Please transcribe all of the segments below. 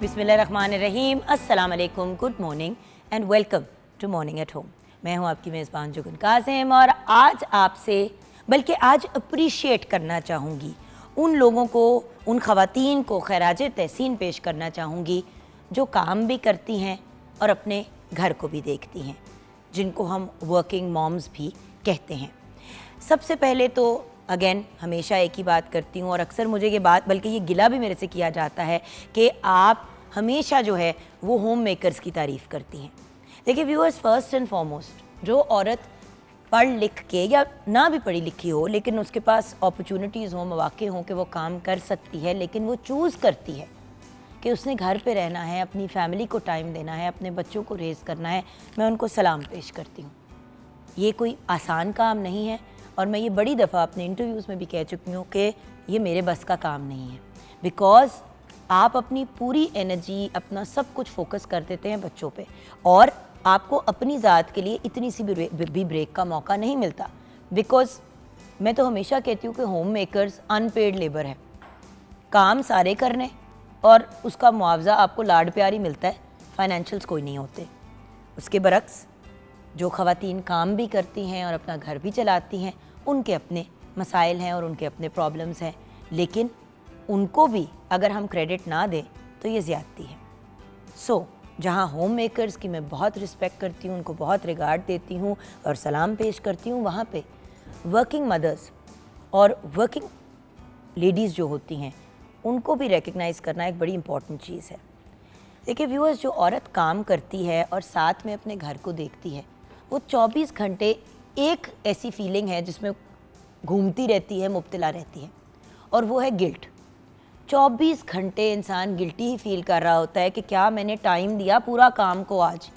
बिस्मिल्लाहिर्रहमानिर्रहीम, अस्सलाम वालेकुम, good morning and welcome to morning at home. मैं हूं आपकी मेज़बान जुगन कासिम और आज आपसे बल्कि आज अप्रिशिएट करना चाहूँगी उन लोगों को, उन ख़वातीन को खैराज तहसीन पेश करना चाहूँगी जो काम भी करती हैं और अपने घर को भी देखती हैं, जिनको हम वर्किंग मॉम्स भी कहते हैं। सबसे पहले तो अगेन हमेशा एक ही बात करती हूँ और अक्सर मुझे ये बात, बल्कि ये गिला भी मेरे से किया जाता है कि आप हमेशा जो है वो होम मेकर्स की तारीफ़ करती हैं। देखिए व्यूअर्स, फर्स्ट एंड फॉरमोस्ट जो औरत पढ़ लिख के या ना भी पढ़ी लिखी हो लेकिन उसके पास अपॉर्चुनिटीज़ हों, मौके हों कि वो काम कर सकती है, लेकिन वो चूज़ करती है कि उसने घर पे रहना है, अपनी फैमिली को टाइम देना है, अपने बच्चों को रेज़ करना है, मैं उनको सलाम पेश करती हूँ। ये कोई आसान काम नहीं है और मैं ये बड़ी दफ़ा अपने इंटरव्यूज़ में भी कह चुकी हूँ कि ये मेरे बस का काम नहीं है, बिकॉज़ आप अपनी पूरी एनर्जी, अपना सब कुछ फोकस कर देते हैं बच्चों पे और आपको अपनी ज़ात के लिए इतनी सी भी ब्रेक का मौका नहीं मिलता। बिकॉज़ मैं तो हमेशा कहती हूँ कि होम मेकर्स अनपेड लेबर है, काम सारे करने और उसका मुआवजा आपको लाड प्यार ही मिलता है, फाइनेंशियल्स कोई नहीं होते। उसके बरक्स जो ख़वातीन काम भी करती हैं और अपना घर भी चलाती हैं, उनके अपने मसाइल हैं और उनके अपने प्रॉब्लम्स हैं, लेकिन उनको भी अगर हम क्रेडिट ना दें तो ये ज़्यादती है। सो जहाँ होम मेकर्स की मैं बहुत रिस्पेक्ट करती हूँ, उनको बहुत रिगार्ड देती हूँ और सलाम पेश करती हूँ, वहाँ पे वर्किंग मदर्स और वर्किंग लेडीज़ जो होती हैं उनको भी रिकग्नाइज़ करना एक बड़ी इंपॉर्टेंट चीज़ है। देखिए व्यूअर्स, जो औरत काम करती है और साथ में अपने घर को देखती है, वो 24 घंटे एक ऐसी फीलिंग है जिसमें घूमती रहती है, मुब्तला रहती है, और वो है गिल्ट। 24 घंटे इंसान गिल्टी ही फील कर रहा होता है कि क्या मैंने टाइम दिया पूरा काम को आज,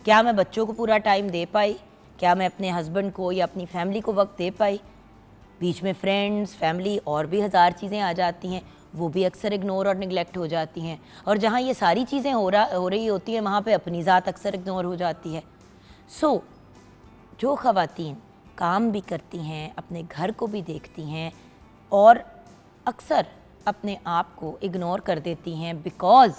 क्या मैं बच्चों को पूरा टाइम दे पाई, क्या मैं अपने हस्बैंड को या अपनी फैमिली को वक्त दे पाई। बीच में फ्रेंड्स, फैमिली और भी हज़ार चीज़ें आ जाती हैं, वो भी अक्सर इग्नोर और निगलेक्ट हो जाती हैं, और जहाँ ये सारी चीज़ें हो रही होती हैं वहाँ पे अपनी ज़ात अक्सर इग्नोर हो जाती है। सो जो ख़वातीन काम भी करती हैं, अपने घर को भी देखती हैं और अक्सर अपने आप को इग्नोर कर देती हैं बिकॉज़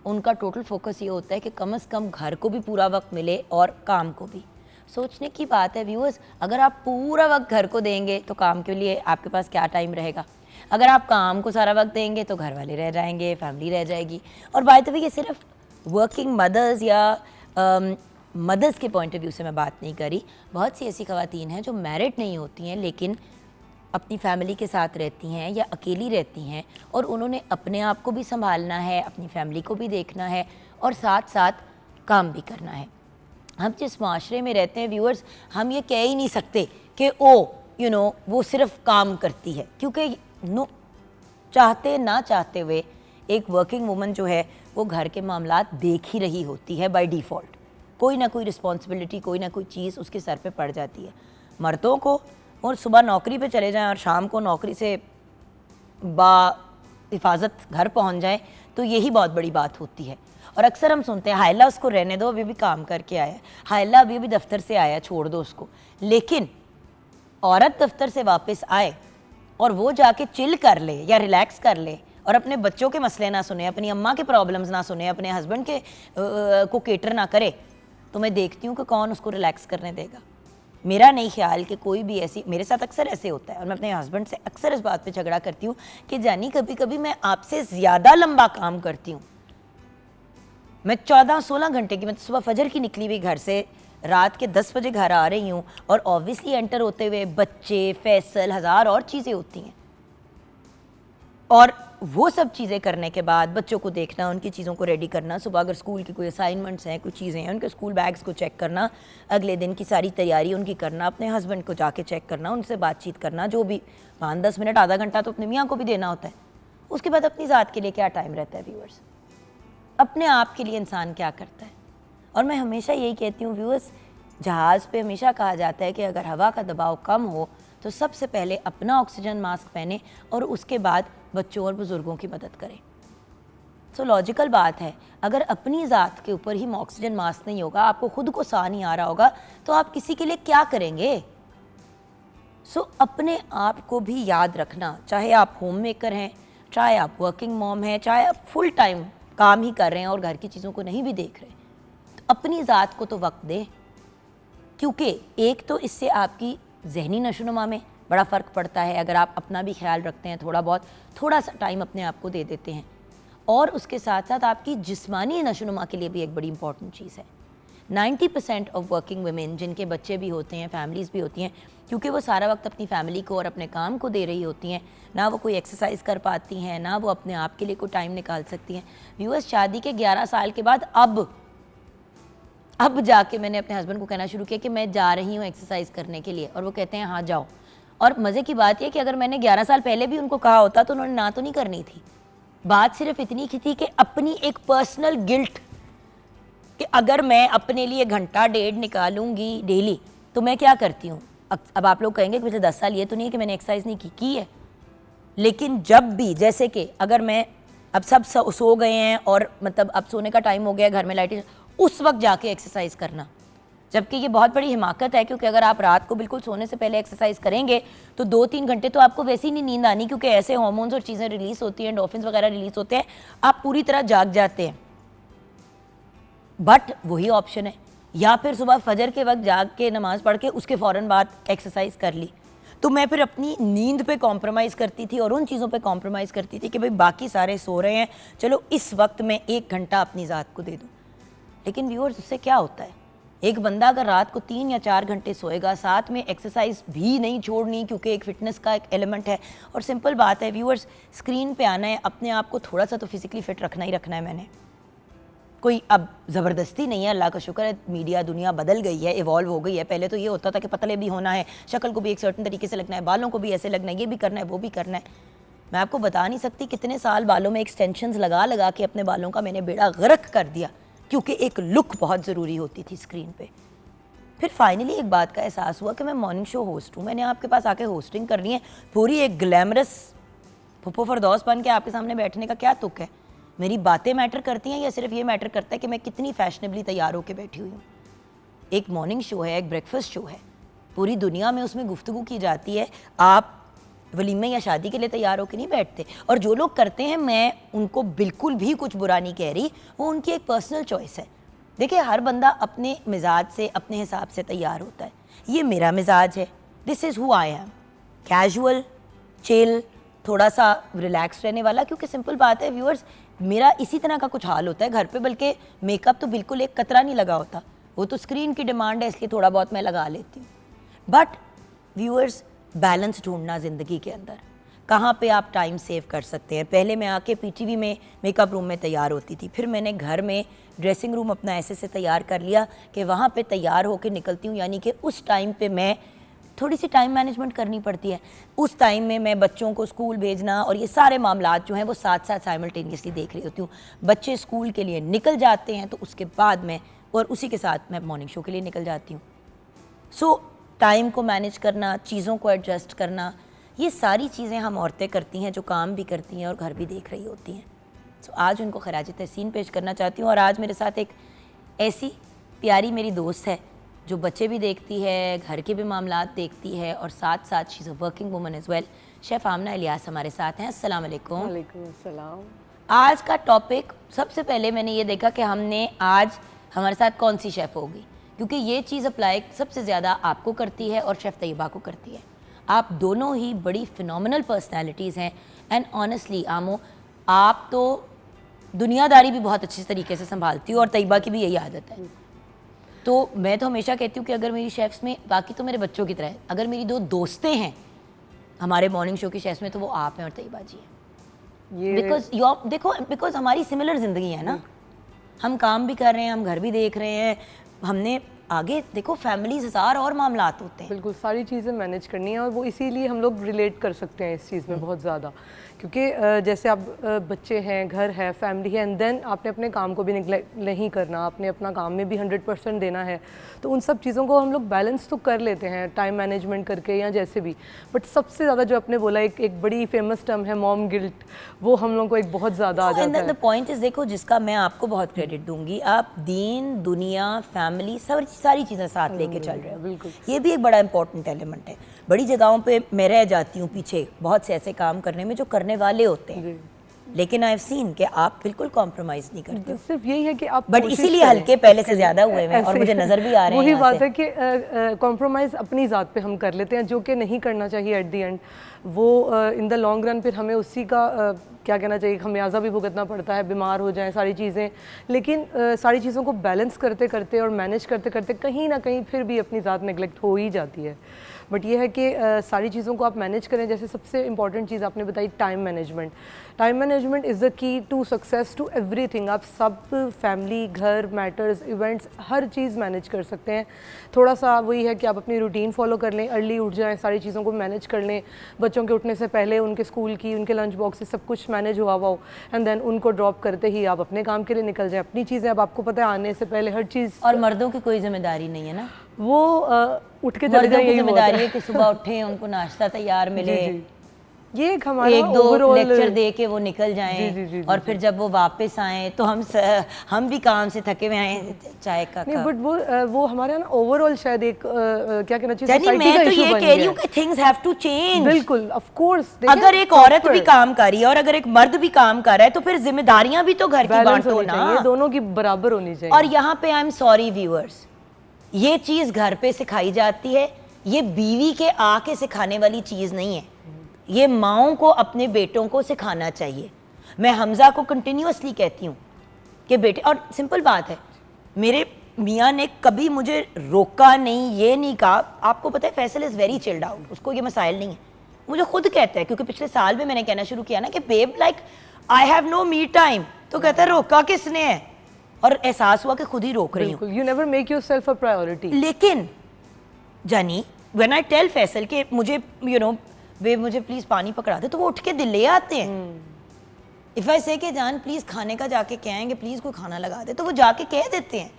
उनका टोटल फोकस ये होता है कि कम से कम घर को भी पूरा वक्त मिले और काम को भी। सोचने की बात है व्यूअर्स, अगर आप पूरा वक्त घर को देंगे तो काम के लिए आपके पास क्या टाइम रहेगा। अगर आप काम को सारा वक्त देंगे तो घर वाले रह जाएंगे, फैमिली रह जाएगी। और बाय द वे, ये सिर्फ वर्किंग मदर्स या मदर्स के पॉइंट ऑफ व्यू से मैं बात नहीं करी। बहुत सी ऐसी ख़वातीन हैं जो मैरिड नहीं होती हैं लेकिन अपनी फैमिली के साथ रहती हैं या अकेली रहती हैं और उन्होंने अपने आप को भी संभालना है, अपनी फैमिली को भी देखना है और साथ साथ काम भी करना है। हम जिस माशरे में रहते हैं व्यूअर्स, हम ये कह ही नहीं सकते कि वो सिर्फ काम करती है, क्योंकि चाहते ना चाहते हुए एक वर्किंग वुमन जो है वो घर के मामलात देख ही रही होती है बाय डिफ़ॉल्ट। कोई ना कोई रिस्पॉन्सिबिलिटी, कोई ना कोई चीज़ उसके सर पे पड़ जाती है। मर्दों को और सुबह नौकरी पे चले जाएं और शाम को नौकरी से हिफाजत घर पहुंच जाएं तो यही बहुत बड़ी बात होती है। और अक्सर हम सुनते हैं, हायला उसको रहने दो, अभी भी काम करके आया, हायला अभी भी दफ्तर से आया, छोड़ दो उसको। लेकिन औरत दफ्तर से वापस आए और वो जाके चिल कर ले या रिलैक्स कर ले और अपने बच्चों के मसले ना सुने, अपनी अम्मा के प्रॉब्लम्स ना सुने, अपने हस्बैंड के को केटर ना करे, तो मैं देखती हूँ कि कौन उसको रिलैक्स करने देगा। मेरा नहीं ख्याल कि कोई भी ऐसी, मेरे साथ अक्सर ऐसे होता है और मैं अपने हस्बैंड से अक्सर इस बात पे झगड़ा करती हूँ कि जानी कभी कभी मैं आपसे ज़्यादा लंबा काम करती हूँ। मैं 14-16 घंटे की, मैं सुबह फजर की निकली हुई घर से रात के 10 बजे घर आ रही हूँ और ऑब्वियसली एंटर होते हुए बच्चे, फैसल, हज़ार और चीज़ें होती हैं, और वो सब चीज़ें करने के बाद बच्चों को देखना, उनकी चीज़ों को रेडी करना, सुबह अगर स्कूल की कोई असाइनमेंट्स हैं, कुछ चीज़ें हैं, उनके स्कूल बैग्स को चेक करना, अगले दिन की सारी तैयारी उनकी करना, अपने हस्बैंड को जाके चेक करना, उनसे बातचीत करना, जो भी 5-10 मिनट, आधा घंटा तो अपने मियाँ को भी देना होता है। उसके बाद अपनी ज़ात के लिए क्या टाइम रहता है व्यूअर्स, अपने आप के लिए इंसान क्या करता है। और मैं हमेशा यही कहती हूँ व्यूअर्स, जहाज़ पे हमेशा कहा जाता है कि अगर हवा का दबाव कम हो तो सबसे पहले अपना ऑक्सीजन मास्क पहने और उसके बाद बच्चों और बुज़ुर्गों की मदद करें। सो लॉजिकल बात है, अगर अपनी ज़ात के ऊपर ही ऑक्सीजन मास्क नहीं होगा, आपको खुद को साह नहीं आ रहा होगा, तो आप किसी के लिए क्या करेंगे। सो अपने आप को भी याद रखना, चाहे आप होम मेकर हैं, चाहे आप वर्किंग मॉम हैं, चाहे आप फुल टाइम काम ही कर रहे हैं और घर की चीज़ों को नहीं भी देख रहे, तो अपनी ज़ात को तो वक्त दें, क्योंकि एक तो इससे आपकी जहनी नशोनुमा में बड़ा फ़र्क पड़ता है अगर आप अपना भी ख्याल रखते हैं, थोड़ा सा टाइम अपने आप को दे देते हैं, और उसके साथ साथ आपकी जिस्मानी नशोनुमा के लिए भी एक बड़ी इंपॉर्टेंट चीज़ है। 90% ऑफ वर्किंग वुमेन जिनके बच्चे भी होते हैं, फैमिलीज़ भी होती हैं, क्योंकि वो सारा वक्त अपनी फैमिली को और अपने काम को दे रही होती हैं, ना वो कोई एक्सरसाइज कर पाती हैं, ना वो अपने आप के लिए कोई टाइम निकाल सकती हैं। व्यूअर्स, शादी के 11 साल के बाद अब जाके मैंने अपने हस्बैंड को कहना शुरू किया कि मैं जा रही हूँ एक्सरसाइज करने के लिए, और वो कहते हैं हाँ जाओ। और मज़े की बात यह कि अगर मैंने 11 साल पहले भी उनको कहा होता तो उन्होंने ना तो नहीं करनी थी। बात सिर्फ इतनी की थी कि अपनी एक पर्सनल गिल्ट कि अगर मैं अपने लिए घंटा डेढ़ निकालूंगी डेली तो मैं क्या करती हूँ। अब आप लोग कहेंगे कि पिछले 10 साल ये तो नहीं है कि मैंने एक्सरसाइज नहीं की है, लेकिन जब भी, जैसे कि अगर मैं अब सब सो गए हैं और मतलब अब सोने का टाइम हो गया, घर में लाइटें, उस वक्त जाके एक्सरसाइज करना, जबकि ये बहुत बड़ी हिमाकत है, क्योंकि अगर आप रात को बिल्कुल सोने से पहले एक्सरसाइज करेंगे तो 2-3 घंटे तो आपको वैसे ही नहीं नींद आनी, क्योंकि ऐसे हार्मोन्स और चीज़ें रिलीज होती हैं, एंडोर्फिन्स वगैरह रिलीज होते हैं, आप पूरी तरह जाग जाते हैं। बट वही ऑप्शन है, या फिर सुबह फजर के वक्त जाग के नमाज पढ़ के उसके फ़ौरन बाद एक्सरसाइज कर ली। तो मैं फिर अपनी नींद पे कॉम्प्रोमाइज़ करती थी और उन चीज़ों पे कॉम्प्रोमाइज़ करती थी कि भाई बाकी सारे सो रहे हैं, चलो इस वक्त मैं 1 घंटा अपनी ज़ात को दे दूँ। लेकिन व्यूअर्स, उससे क्या होता है, एक बंदा अगर रात को 3 या 4 घंटे सोएगा, साथ में एक्सरसाइज भी नहीं छोड़नी, क्योंकि एक फिटनेस का एक एलिमेंट है। और सिंपल बात है व्यूअर्स, स्क्रीन पे आना है, अपने आप को थोड़ा सा तो फिजिकली फिट रखना ही रखना है। मैंने कोई अब ज़बरदस्ती नहीं है, अल्लाह का शुक्र है, मीडिया दुनिया बदल गई है, इवॉल्व हो गई है। पहले तो ये होता था कि पतले भी होना है, शक्ल को भी एक सर्टन तरीके से लगना है, बालों को भी ऐसे लगना है, ये भी करना है, वो भी करना है। मैं आपको बता नहीं सकती कितने साल बालों में एक्सटेंशंस लगा के अपने बालों का मैंने बेड़ा गर्क कर दिया, क्योंकि एक लुक बहुत ज़रूरी होती थी स्क्रीन पे। फिर फाइनली एक बात का एहसास हुआ कि मैं मॉर्निंग शो होस्ट हूँ, मैंने आपके पास आके होस्टिंग करनी है, पूरी एक ग्लैमरस फुप्पो फरदौस बन के आपके सामने बैठने का क्या तुक है। मेरी बातें मैटर करती हैं या सिर्फ ये मैटर करता है कि मैं कितनी फैशनेबली तैयार होकर बैठी हुई हूँ। एक मॉर्निंग शो है, एक ब्रेकफास्ट शो है, पूरी दुनिया में उसमें गुफ्तगू की जाती है। आप वलीमे या शादी के लिए तैयार होकर नहीं बैठते, और जो लोग करते हैं मैं उनको बिल्कुल भी कुछ बुरा नहीं कह रही, वो उनकी एक पर्सनल चॉइस है। देखिए, हर बंदा अपने मिजाज से, अपने हिसाब से तैयार होता है। ये मेरा मिजाज है, this is who I am, casual, chill, थोड़ा सा रिलैक्स रहने वाला, क्योंकि सिंपल बात है व्यूअर्स, मेरा इसी तरह का कुछ हाल होता है घर पे, बल्कि मेकअप तो बिल्कुल एक कतरा नहीं लगा होता, वो तो स्क्रीन की डिमांड है, इसलिए थोड़ा बहुत मैं लगा लेती हूँ। बट व्यूअर्स, बैलेंस ढूंढना ज़िंदगी के अंदर, कहाँ पे आप टाइम सेव कर सकते हैं। पहले मैं आके पीटीवी में मेकअप रूम में तैयार होती थी, फिर मैंने घर में ड्रेसिंग रूम अपना ऐसे से तैयार कर लिया कि वहाँ पे तैयार होकर निकलती हूँ, यानी कि उस टाइम पे मैं थोड़ी सी टाइम मैनेजमेंट करनी पड़ती है। उस टाइम में मैं बच्चों को स्कूल भेजना और ये सारे मामलात जो हैं वो साथ साथ साइमल्टेनियसली देख रही होती हूँ। बच्चे स्कूल के लिए निकल जाते हैं तो उसके बाद मैं, और उसी के साथ मैं मॉर्निंग शो के लिए निकल जाती हूँ। सो टाइम को मैनेज करना, चीज़ों को एडजस्ट करना, ये सारी चीज़ें हम औरतें करती हैं जो काम भी करती हैं और घर भी देख रही होती हैं। सो आज उनको खराज तहसीन पेश करना चाहती हूँ। और आज मेरे साथ एक ऐसी प्यारी मेरी दोस्त है जो बच्चे भी देखती है, घर के भी मामलात देखती है, और साथ साथ she is a working woman as well. Chef Amna Ilyas हमारे साथ हैं। अस्सलाम वालेकुम। वालेकुम अस्सलाम। आज का टॉपिक, सबसे पहले मैंने ये देखा कि हमने आज हमारे साथ कौन सी शेफ़ होगी, क्योंकि ये चीज़ अप्लाई सबसे ज़्यादा आपको करती है और शेफ़ तैयबा को करती है। आप दोनों ही बड़ी फिनोमिनल पर्सनैलिटीज़ हैं, एंड ऑनेस्टली आमो, आप तो दुनियादारी भी बहुत अच्छे तरीके से संभालती हो, और तैयबा की भी यही आदत है। तो मैं तो हमेशा कहती हूँ कि अगर मेरी शेफ्स में, बाकी तो मेरे बच्चों की तरह है, अगर मेरी 2 दोस्तें हैं हमारे मॉर्निंग शो की शेफ्स में, तो वो आप हैं और तैयबा जी हैं। ये बिकॉज हमारी सिमिलर ज़िंदगी है ना, हम काम भी कर रहे हैं, हम घर भी देख रहे हैं, हमने आगे देखो फैमिलीज 1000 और मामलात होते हैं। बिल्कुल सारी चीज़ें मैनेज करनी है, और वो इसीलिए हम लोग रिलेट कर सकते हैं इस चीज़ में बहुत ज़्यादा, क्योंकि जैसे आप बच्चे हैं, घर है, फैमिली है, एंड देन आपने अपने काम को भी निगलेक्ट नहीं करना, आपने अपना काम में भी 100% देना है। तो उन सब चीज़ों को हम लोग बैलेंस तो कर लेते हैं टाइम मैनेजमेंट करके या जैसे भी, बट सबसे ज़्यादा जो आपने बोला, एक बड़ी फेमस टर्म है मॉम गिल्ट, वो हम लोग को एक बहुत ज़्यादा आ जाता है। द पॉइंट इज़, देखो, जिसका मैं आपको बहुत क्रेडिट दूंगी, आप दीन, दुनिया, फैमिली, सारी चीज़ें साथ लेके चल रहे हो। बिल्कुल, ये भी एक बड़ा इंपॉर्टेंट एलिमेंट है। बड़ी जगहों पे मैं रह जाती हूँ पीछे बहुत से ऐसे काम करने में जो करने वाले होते हैं, लेकिन आई हैव सीन कि आप बिल्कुल कॉम्प्रोमाइज नहीं करते हो। सिर्फ यही है कि आप बट कोशिश इसीलिए करें। हल्के पहले से ज्यादा हुए हैं और ऐसे- मुझे नजर भी आ रहे हैं वही यहाँ बात से। है कि कॉम्प्रोमाइज़ अपनी ज़ात पे हम कर लेते हैं, जो कि नहीं करना चाहिए एट द एंड। वो इन द लॉन्ग रन फिर हमें उसी का क्या कहना चाहिए, खमियाजा भी भुगतना पड़ता है, बीमार हो जाएं सारी चीज़ें। लेकिन सारी चीज़ों को बैलेंस करते करते और मैनेज करते करते कहीं ना कहीं फिर भी अपनी ज़ात नेगलेक्ट हो ही जाती है। बट ये है कि सारी चीज़ों को आप मैनेज करें। जैसे सबसे इंपॉर्टेंट चीज़ आपने बताई time management. Time management is the key to success to everything. आप सब फैमिली, घर, मैटर्स, इवेंट्स, हर चीज़ मैनेज कर सकते हैं। थोड़ा सा वही है कि आप अपनी रूटीन फॉलो कर लें, अर्ली उठ जाएं, सारी चीज़ों को मैनेज कर लें। बच्चों के उठने से पहले उनके स्कूल की, उनके लंच बॉक्स से सब कुछ मैनेज हुआ हो, एंड देन उनको ड्रॉप करते ही आप अपने काम के लिए निकल जाएं। अपनी चीज़ें अब आपको पता है आने से पहले हर चीज़। और मर्दों की कोई जिम्मेदारी नहीं है ना, वो उठ के चले मर्दों जाए, की यही बहुत जिम्मेदारी है। है कि सुबह उठें, उनको नाश्ता तैयार मिले, जी। ये एक हमारा एक दो overall- लेक्चर दे के वो निकल जाएं। जी, जी, जी, और फिर जब वो वापस आएं तो हम भी काम से थके हुए आए, चाय का नहीं, कप। बट वो हमारे यहाँ ना ओवरऑल शायद एक क्या कहना चाहिए, यानी सोसाइटी मैं का तो इशू ये बन कह गया रही हूँ है। कि थिंग्स हैव टू चेंज। बिल्कुल, ऑफ कोर्स। अगर एक औरत भी काम कर रही है और अगर एक मर्द भी काम कर रहा है तो फिर जिम्मेदारियां भी तो घर की बैलेंस बांटो होनी ना। चाहिए, दोनों की बराबर होनी चाहिए। और यहाँ पे आई एम सॉरी व्यूअर्स, ये चीज घर पे सिखाई जाती है, ये बीवी के आके सिखाने वाली चीज नहीं है, ये माओं को अपने बेटों को सिखाना चाहिए। मैं हमजा को कंटिन्यूअसली कहती हूँ कि बेटे, और सिंपल बात है, मेरे मियाँ ने कभी मुझे रोका नहीं, ये नहीं कहा। आपको पता है Faisal is very chilled out, उसको ये मसाइल नहीं है। मुझे खुद कहता है, क्योंकि पिछले साल भी मैंने कहना शुरू किया ना कि babe like I have no me time, तो कहता है रोका किसने है, और एहसास हुआ कि खुद ही रोक रही हूँ। बिल्कुल, you never make yourself a priority. लेकिन जानी व्हेन आई टेल फैसल कि मुझे वे मुझे प्लीज पानी पकड़ा दे, तो वो उठ के दिल ले आते हैं। इफ आई से कि जान प्लीज खाने का जाके कहेंगे, प्लीज कोई खाना लगा दे, तो वो जाके कह देते हैं।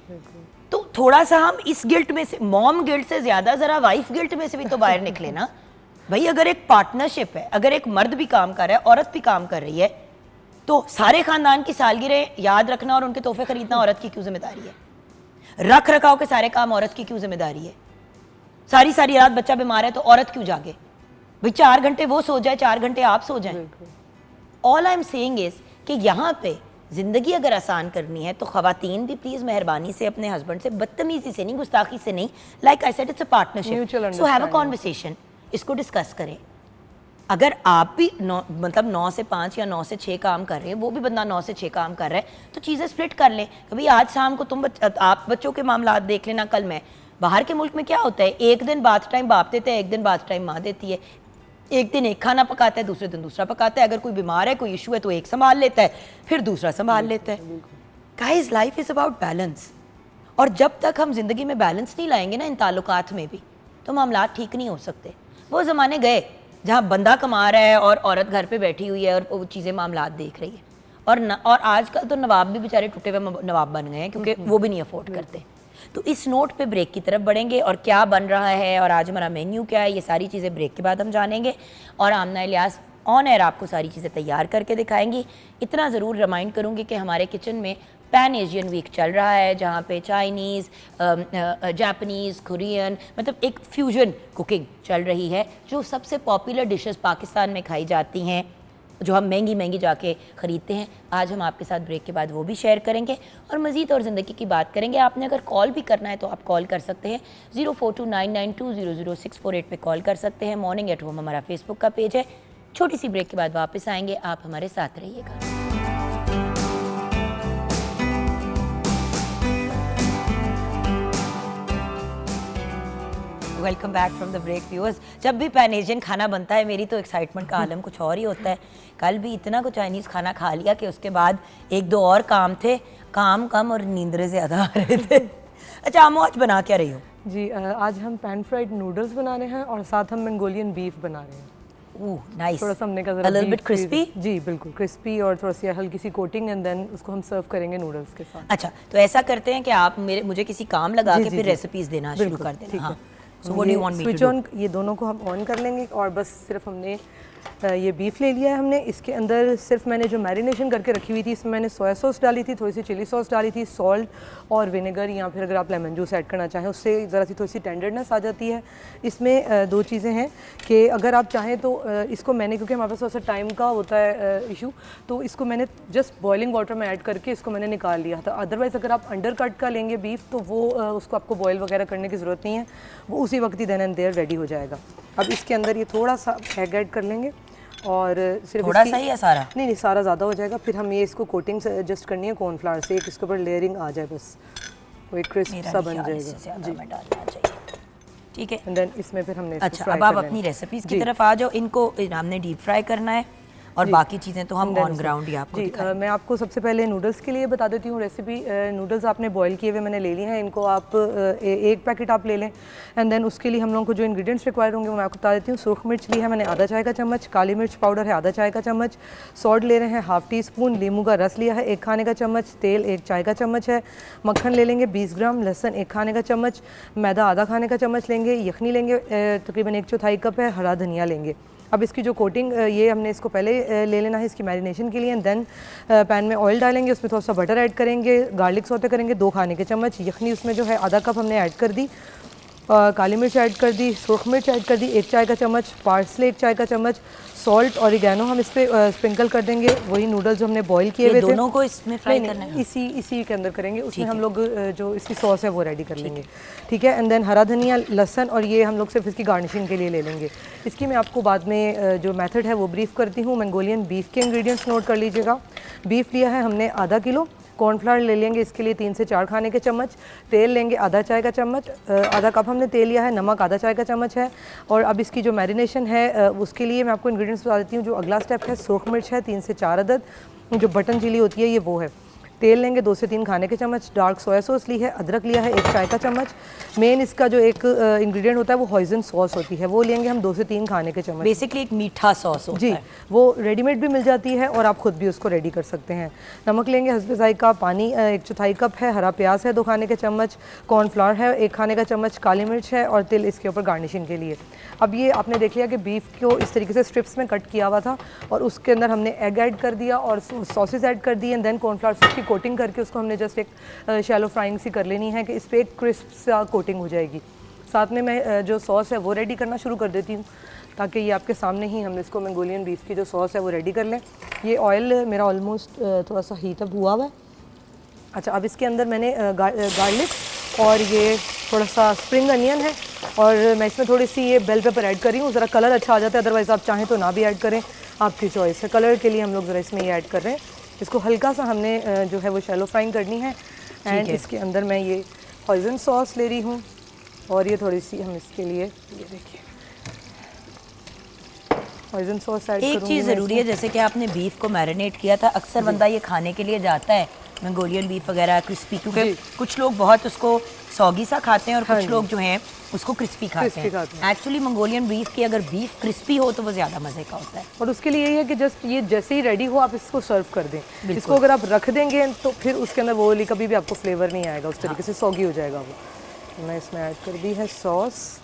तो थोड़ा सा हम इस गिल्ट में से, मॉम गिल्ट से ज्यादा जरा वाइफ गिल्ट में से भी तो बाहर निकले ना भाई। अगर एक पार्टनरशिप है, अगर एक मर्द भी काम कर रहा है, औरत भी काम कर रही है, तो सारे खानदान की सालगिरह याद रखना और उनके तोहफे खरीदना औरत की क्यों जिम्मेदारी है? रख रखाव के सारे काम औरत की क्यों जिम्मेदारी है? सारी सारी रात बच्चा बीमार है तो औरत क्यों जागे भाई? 4 घंटे वो सो जाए, 4 घंटे आप सो जाएं। All I am saying is कि यहाँ पे जिंदगी अगर आसान करनी है तो खवातीन भी प्लीज मेहरबानी से अपने हस्बैंड से बदतमीजी से नहीं, गुस्ताखी से नहीं, like I said it's a partnership, so have a conversation, इसको डिस्कस करें। अगर आप भी 9 से 5 या 9 से 6 काम कर रहे हैं, वो भी बंदा 9 से 6 काम कर रहा है, तो चीज़ें स्प्लिट कर लें। कभी आज शाम को आप बच्चों के मामला देख लेना, कल मैं। बाहर के मुल्क में क्या होता है, एक दिन बात टाइम बाप देते हैं, एक दिन बात टाइम माँ देती है, एक दिन एक खाना पकाता है, दूसरे दिन दूसरा पकाता है। अगर कोई बीमार है, कोई इशू है, तो एक संभाल लेता है, फिर दूसरा संभाल लेता है। Guys, life is about balance, और जब तक हम जिंदगी में बैलेंस नहीं लाएंगे ना इन ताल्लुकात में भी, तो मामला ठीक नहीं हो सकते। वो ज़माने गए जहाँ बंदा कमा रहा है और औरत घर पे बैठी हुई है और वो चीज़ें मामलात देख रही है। और आजकल तो नवाब भी बेचारे टूटे हुए नवाब बन गए हैं, क्योंकि वो भी नहीं अफोर्ड करते। तो इस नोट पे ब्रेक की तरफ बढ़ेंगे, और क्या बन रहा है और आज हमारा मेन्यू क्या है, ये सारी चीज़ें ब्रेक के बाद हम जानेंगे। और आमना इलियास ऑन एयर आपको सारी चीज़ें तैयार करके दिखाएंगी। इतना ज़रूर रिमाइंड करूँगी कि हमारे किचन में पैन एशियन वीक चल रहा है, जहाँ पे चाइनीज़, जापानीज़, कोरियन, मतलब एक फ्यूजन कुकिंग चल रही है। जो सबसे पॉपुलर डिशेस पाकिस्तान में खाई जाती हैं, जो हम महंगी महंगी जाके ख़रीदते हैं, आज हम आपके साथ ब्रेक के बाद वो भी शेयर करेंगे और मज़ीद और ज़िंदगी की बात करेंगे। आपने अगर कॉल भी करना है तो आप कॉल कर सकते हैं, 042992000648 पे कॉल कर सकते हैं। मॉर्निंग एट होम हमारा फेसबुक का पेज है। छोटी सी ब्रेक के बाद वापस आएंगे, आप हमारे साथ रहिएगा। Welcome back from the break viewers. जब भी पैन एशियन खाना बनता है, मेरी तो एक्साइटमेंट का आलम कुछ और ही होता है। कल भी इतना कुछ चाइनीज़ खाना खा लिया कि उसके बाद 1-2 और काम थे, काम कम और नींदरें ज़्यादा आ रहे थे। अच्छा आमो, आज बना क्या रही हो? जी, आज हम पैन फ्राइड नूडल्स बना रहे हैं और साथ हम मंगोलियन बीफ बना रहे हैं। नाइस। थोड़ा सा हमने कहा a little bit crispy? जी बिल्कुल क्रिस्पी, और थोड़ा सी हल्की सी कोटिंग, एंड देन उसको हम सर्व करेंगे नूडल्स के साथ। अच्छा, तो ऐसा करते हैं कि आप मुझे किसी काम लगा के फिर रेसिपीज देना शुरू कर देना। हाँ। So what do you want me switch to on, ये दोनों को हम ऑन कर लेंगे और बस सिर्फ हमने ये बीफ ले लिया है हमने। इसके अंदर सिर्फ मैंने जो मैरिनेशन करके रखी हुई थी, इसमें मैंने सोया सॉस डाली थी, थोड़ी सी चिली सॉस डाली थी, सॉल्ट और विनेगर, या फिर अगर आप लेमन जूस ऐड करना चाहें उससे ज़रा सी थोड़ी सी टेंडरनेस आ जाती है। इसमें दो चीज़ें हैं कि अगर आप चाहें तो इसको मैंने, क्योंकि हमारे पास थोड़ा सा टाइम का होता है इशू, तो इसको मैंने जस्ट बॉइलिंग वाटर में ऐड करके इसको मैंने निकाल लिया था। अदरवाइज़ अगर आप अंडर कट का लेंगे बीफ तो वो उसको आपको बॉयल वगैरह करने की ज़रूरत नहीं है, वो उसी वक्त ही देन एंड देयर रेडी हो जाएगा। अब इसके अंदर ये थोड़ा सा एग ऐड कर लेंगे और सिर्फ थोड़ा सा ही है सारा? नहीं, सारा ज़्यादा हो जाएगा। फिर हम ये इसको कोटिंग से एडजस्ट करनी है कॉर्नफ्लावर से, एक इसके ऊपर लेयरिंग आ जाए, बस वो एक क्रिस्प सा बन जाएगा जी। ठीक है, एंड देन इसमें फिर हमने अच्छा अब आप अपनी रेसिपीज की तरफ आ जाओ। इनको हमने डीप फ्राई करना है और बाकी चीज़ें तो हम ऑन ग्राउंड ही आपको दिखाएंगे। मैं आपको सबसे पहले नूडल्स के लिए बता देती हूँ रेसिपी। नूडल्स आपने बॉईल किए हुए मैंने ले लिए हैं, इनको आप एक पैकेट आप ले लें। एंड देन उसके लिए हम लोगों को जो इंग्रेडिएंट्स रिक्वायर होंगे वो मैं आपको बता देती हूँ। सुरख मिर्च ली है मैंने आधा चाय का चम्मच, काली मिर्च पाउडर है आधा चाय का चम्मच, सॉल्ट ले रहे हैं हाफ़ टी स्पून, नींबू का रस लिया है 1 खाने का चम्मच, तेल 1 चाय का चम्मच है, मक्खन ले लेंगे 20 ग्राम, लहसुन 1 खाने का चम्मच, मैदा आधा खाने का चम्मच लेंगे, यखनी लेंगे तकरीबन 1/4 कप है, हरा धनिया लेंगे। अब इसकी जो कोटिंग ये हमने इसको पहले ले लेना है इसकी मैरिनेशन के लिए। एंड देन पैन में ऑयल डालेंगे, उसमें थोड़ा सा बटर ऐड करेंगे, गार्लिक सौते करेंगे 2 खाने के चम्मच, यखनी उसमें जो है आधा कप हमने ऐड कर दी, काली मिर्च ऐड कर दी, सुरख मिर्च ऐड कर दी 1 चाय का चम्मच, पार्सले 1 चाय का चम्मच, सॉल्ट और ऑरिगेनो हम इस पर स्प्रिंकल कर देंगे, वही नूडल्स जो हमने बॉईल किए हुए थे दोनों को इसमें फ्राई करना है? इसी के अंदर करेंगे, उसमें हम लोग जो इसकी सॉस है वो रेडी कर लेंगे। ठीक है, एंड देन हरा धनिया, लहसन और ये हम लोग सिर्फ इसकी गार्निशिंग के लिए ले लेंगे। इसकी मैं आपको बाद में जो मेथड है वो ब्रीफ करती हूँ। मंगोलियन बीफ के इंग्रेडिएंट्स नोट कर लीजिएगा। बीफ लिया है हमने आधा किलो, कॉर्नफ्लावर ले लेंगे इसके लिए 3 से 4 खाने के चम्मच, तेल लेंगे आधा चाय का चम्मच, आधा कप हमने तेल लिया है, नमक आधा चाय का चम्मच है। और अब इसकी जो मैरिनेशन है उसके लिए मैं आपको इंग्रेडिएंट्स बता देती हूँ। जो अगला स्टेप है, सुरख मिर्च है 3 से 4 अदद, जो बटन चिली होती है ये वो है, तेल लेंगे 2 से 3 खाने के चम्मच, डार्क सोया सॉस ली है, अदरक लिया है 1 चाय का चम्मच। मेन इसका जो एक इंग्रेडिएंट होता है वो हॉइजन सॉस होती है, वो लेंगे हम 2 से 3 खाने के चम्मच। बेसिकली एक मीठा सॉस होता जी है। वो रेडीमेड भी मिल जाती है और आप खुद भी उसको रेडी कर सकते हैं। नमक लेंगे हस्बे ज़ायका, पानी 1/4 कप है, हरा प्याज है 2 खाने के चम्मच, कॉर्नफ्लावर है 1 खाने का चम्मच, काली मिर्च है और तिल इसके ऊपर गार्निशिंग के लिए। अब ये आपने देख लिया कि बीफ को इस तरीके से स्ट्रिप्स में कट किया हुआ था और उसके अंदर हमने एग ऐड कर दिया और सॉसेस ऐड कर दी एंड देन कॉर्नफ्लावर की कोटिंग करके उसको हमने जस्ट एक शैलो फ्राइंग सी कर लेनी है कि इस पर एक क्रिस्प सा कोटिंग हो जाएगी। साथ में मैं जो सॉस है वो रेडी करना शुरू कर देती हूँ ताकि ये आपके सामने ही हम इसको मंगोलियन बीफ की जो सॉस है वो रेडी कर लें। ये ऑयल मेरा ऑलमोस्ट थोड़ा सा हीट अप हुआ हुआ है। अच्छा, अब इसके अंदर मैंने गार्लिक और ये थोड़ा सा स्प्रिंग अनियन है और मैं इसमें थोड़ी सी ये बेल पेपर ऐड कर रही हूँ, ज़रा कलर अच्छा आ जाता है, अदरवाइज़ आप चाहें तो ना भी ऐड करें, आपकी चॉइस है। कलर के लिए हम लोग ज़रा इसमें ये ऐड कर रहे हैं। इसको हल्का सा हमने जो है वो शैलो फ्राइंग करनी है। एंड इसके अंदर मैं ये हॉइजन सॉस ले रही हूँ और ये थोड़ी सी हम इसके लिए ये देखिए हॉइजन सॉस ऐड करूँगी। एक चीज़ ज़रूरी है, जैसे कि आपने बीफ को मैरिनेट किया था, अक्सर बंदा ये खाने के लिए जाता है मंगोलियन बीफ वगैरह क्रिस्पी, क्योंकि कुछ लोग बहुत उसको सॉगी सा खाते हैं और कुछ लोग जो हैं उसको क्रिस्पी खाते हैं। एक्चुअली मंगोलियन बीफ की अगर बीफ क्रिस्पी हो तो वो ज़्यादा मज़े का होता है। और उसके लिए यही है कि जस्ट ये जैसे ही रेडी हो आप इसको सर्व कर दें। इसको अगर आप रख देंगे तो फिर उसके अंदर वो कभी भी आपको फ्लेवर नहीं आएगा, उस तरीके से सॉगी हो जाएगा वो। तो मैं इसमें ऐड कर दी है सॉस।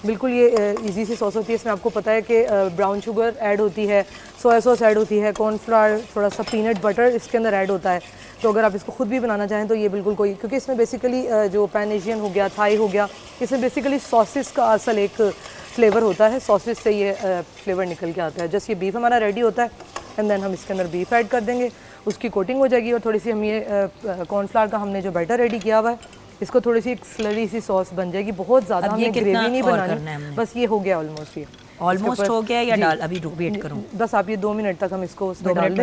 बिल्कुल ये इजी सी सॉस होती है। इसमें आपको पता है कि ब्राउन शुगर ऐड होती है, सोया सॉस ऐड होती है, कॉर्नफ्लावर, थोड़ा सा पीनट बटर इसके अंदर ऐड होता है। तो अगर आप इसको खुद भी बनाना चाहें तो ये बिल्कुल कोई, क्योंकि इसमें बेसिकली जो पैन एशियन हो गया, थाई हो गया, इसमें बेसिकली सॉसेस का असल एक फ्लेवर होता है, सॉसेस से ये फ्लेवर निकल के आता है। जस्ट ये बीफ हमारा रेडी होता है एंड देन हम इसके अंदर बीफ ऐड कर देंगे, उसकी कोटिंग हो जाएगी और थोड़ी सी हम ये कॉर्नफ्लावर का हमने जो बैटर रेडी किया हुआ है इसको थोड़ी सी एक स्लरी सी सॉस बन जाएगी। बहुत ज़्यादा हमने ग्रेवी नहीं बनानी, बस ये हो गया ऑलमोस्ट। ये ऑलमोस्ट हो गया या डाल अभी वेट करूँ? बस आप ये 2 मिनट तक हम इसको उसमें डाल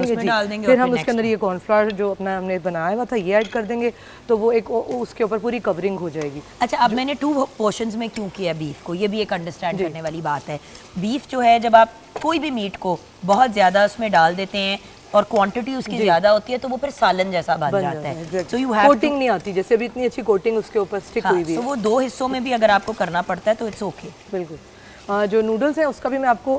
देंगे। फिर हम उसके अंदर ये कॉर्नफ्लावर जो अपना हमने बनाया हुआ था ये ऐड कर देंगे, तो वो एक उसके ऊपर पूरी कवरिंग हो जाएगी। अच्छा, अब मैंने 2 पोर्शंस में क्यों किया बीफ को, ये भी एक अंडरस्टैंड करने वाली बात है। बीफ जो है, जब आप कोई भी मीट को बहुत ज़्यादा उसमें डाल देते हैं और क्वांटिटी उसकी ज़्यादा होती है तो वो फिर सालन जैसा बन जाता है। सो यू हैव कोटिंग नहीं आती, जैसे अभी इतनी अच्छी कोटिंग उसके ऊपर स्टिक हुई हुई है। तो वो 2 हिस्सों में भी अगर आपको करना पड़ता है तो इट्स ओके। बिल्कुल। जो नूडल्स हैं उसका भी मैं आपको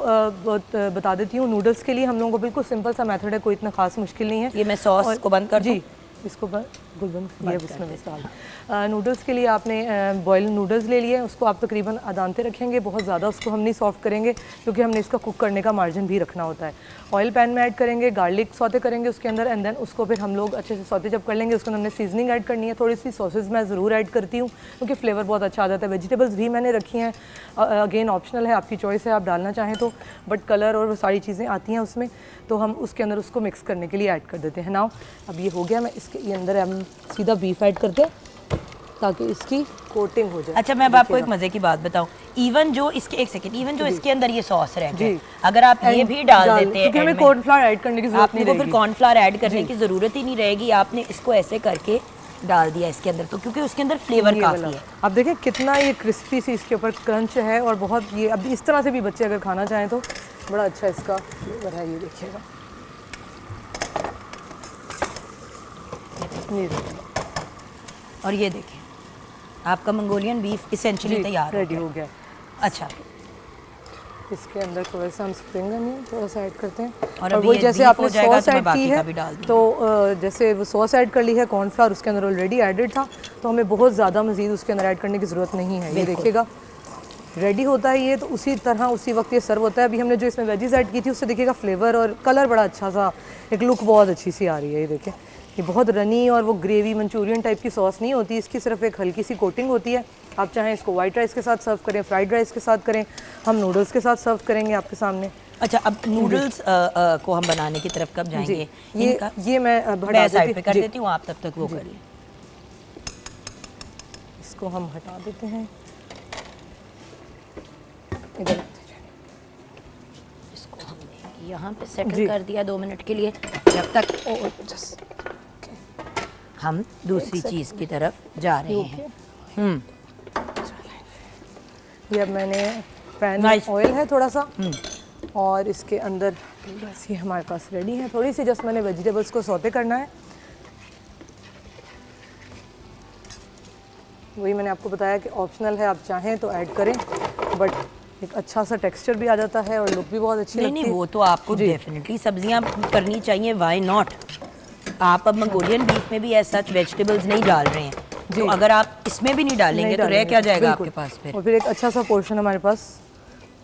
बता देती हूँ। नूडल्स के लिए हम लोगों को बिल्कुल सिंपल सा मेथड है, कोई इतना खास मुश्किल नहीं है। ये मैं सॉस को बंद कर दूं? इसको गुलबंद ये उसमें बस डाल। नूडल्स के लिए आपने बॉयल नूडल्स ले लिए, उसको आप तकरीबन अदानते रखेंगे, बहुत ज़्यादा उसको हम नहीं सॉफ्ट करेंगे क्योंकि हमने इसका कुक करने का मार्जिन भी रखना होता है। ऑयल पैन में ऐड करेंगे, गार्लिक सौते करेंगे उसके अंदर, एंड देन उसको फिर हम लोग अच्छे से सौते जब कर लेंगे उसके अंदर हमने सीजनिंग ऐड करनी है। थोड़ी सी सॉसेज मैं ज़रूर ऐड करती हूँ क्योंकि फ्लेवर बहुत अच्छा आ जाता है। वेजिटेबल्स भी मैंने रखी हैं, अगेन ऑप्शनल है, आपकी चॉइस है, आप डालना चाहें तो, बट कलर और वो सारी चीज़ें आती हैं उसमें, तो हम उसके अंदर उसको मिक्स करने के लिए ऐड कर देते हैं। नाउ अब ये हो गया, मैं इसके ये अंदर हम सीधा बीफ ऐड करते हैं ताकि इसकी कोटिंग हो जाए। अच्छा, मैं अब आपको एक मजे की बात बताऊं, इवन जो इसके एक सेकंड, इवन जो इसके अंदर ये सॉस रह गया, अगर आप ये भी डाल देते हैं, क्योंकि हमें कॉर्नफ्लावर ऐड करने की जरूरत आपने नहीं को फिर कॉर्नफ्लावर ऐड करने की जरूरत ही नहीं रहेगी। आपने इसको ऐसे करके डाल दिया इसके अंदर, तो क्योंकि उसके अंदर फ्लेवर काफी है। अब देखें कितना ये क्रिस्पी सी इसके ऊपर क्रंच है, और बहुत ये अब इस तरह से भी बच्चे अगर खाना चाहें तो बड़ा अच्छा इसका फ्लेवर है। ये देखिएगा, ये देखिए, और ये देखिए आपका मंगोलियन बीफ इसेंशियली तैयार रेडी हो गया। अच्छा, इसके अंदर थोड़ा सा हम स्प्रिंग अनियन थोड़ा सा ऐड करते हैं, और वही जैसे आपने सॉस ऐड की है तो तो जैसे वो सॉस ऐड कर ली है, कॉर्नफ्लावर उसके अंदर ऑलरेडी एडेड था, तो हमें बहुत ज़्यादा मज़ीद उसके अंदर ऐड करने की ज़रूरत नहीं है। ये देखिएगा रेडी होता है ये, तो उसी तरह उसी वक्त ये सर्व होता है। अभी हमने जो इसमें वेजीज ऐड की थी उससे देखिएगा फ्लेवर और कलर बड़ा अच्छा सा, एक लुक बहुत अच्छी सी आ रही है। ये देखें, ये बहुत रनी और वो ग्रेवी मंचूरियन टाइप की सॉस नहीं होती, इसकी सिर्फ एक हल्की सी कोटिंग होती है। आप चाहें इसको वाइट राइस के साथ सर्व करें, फ्राइड राइस के साथ करें, हम नूडल्स के साथ सर्व करेंगे आपके सामने। अच्छा, अब नूडल्स को हम बनाने की तरफ कब जाएंगे? ये मैं साइड पे कर देती हूँ, आप तब तक वो करिए। इसको हम हटा देते हैं इधर, इसको हमने यहाँ पे सेटल कर दिया 2 मिनट के लिए, जब तक हम दूसरी चीज़ की तरफ जा रहे हैं। ये अब मैंने पैन में ऑयल है थोड़ा सा, और इसके अंदर बस ये हमारे पास रेडी है। थोड़ी सी जस्ट मैंने वेजिटेबल्स को सौते करना है, वही मैंने आपको बताया कि ऑप्शनल है, आप चाहें तो ऐड करें, बट एक अच्छा सा टेक्सचर भी आ जाता है और लुक भी बहुत अच्छी लगती है। नहीं, वो तो आपको डेफिनेटली सब्जियां करनी चाहिए, व्हाई नॉट। आप अब मंगोलियन बीफ में भी ऐसा सच वेजिटेबल्स नहीं डाल रहे हैं, तो अगर आप इसमें भी नहीं डालेंगे तो रह क्या जाएगा आपके पास फिर? और फिर एक अच्छा सा पोर्शन हमारे पास।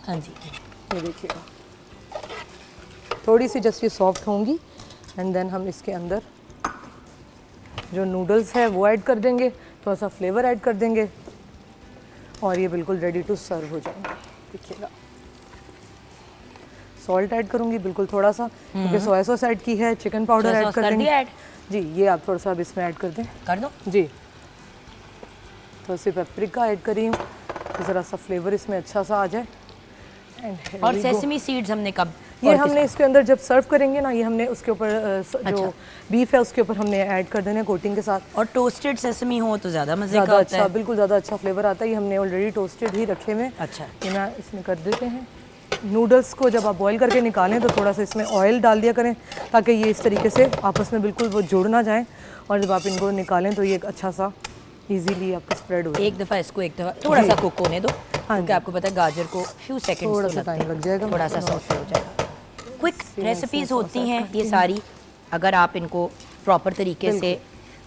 हाँ जी, ये देखिएगा, थोड़ी सी जस्ट ये सॉफ्ट होंगी, एंड देन हम इसके अंदर जो नूडल्स है वो ऐड कर देंगे, थोड़ा सा फ्लेवर ऐड कर देंगे, और ये बिल्कुल रेडी टू सर्व हो जाएंगे। देखिएगा, सॉल्ट ऐड करूँगी बिल्कुल थोड़ा सा, क्योंकि सोया सॉस ऐड की है, चिकन पाउडर ऐड कर देंगे जी। ये आप थोड़ा सा अब इसमें ऐड कर दें, कर दो जी। थोड़ा सी पेपरिका ऐड करी हूँ, ज़रा सा फ्लेवर इसमें अच्छा सा आ जाए। और सेसमी सीड्स हमने कब? ये हमने इसके अंदर जब सर्व करेंगे ना, ये हमने उसके ऊपर जो बीफ है उसके ऊपर हमने ऐड कर देना कोटिंग के साथ। और टोस्टेड सेसमी हो तो ज़्यादा मज़े का होता है, बिल्कुल ज़्यादा अच्छा फ्लेवर आता है। ये हमने ऑलरेडी टोस्टेड ही रखे हुए। अच्छा, ये ना इसमें कर देते हैं। नूडल्स को जब आप बॉईल करके निकालें तो थोड़ा सा इसमें ऑयल डाल दिया करें ताकि ये इस तरीके से आपस में बिल्कुल वो जुड़ ना जाएं, और जब आप इनको निकालें तो ये एक अच्छा सा इजीली आपका स्प्रेड हो जाए। एक दफ़ा इसको एक दफ़ा थोड़ा सा कुक होने दो, क्योंकि आपको पता है गाजर को फ्यू सेकंड्स थोड़ा सा टाइम लग जाएगा, थोड़ा सा सॉफ्ट हो जाएगा। क्विक रेसिपीज़ होती हैं ये सारी, अगर आप इनको प्रॉपर तरीके से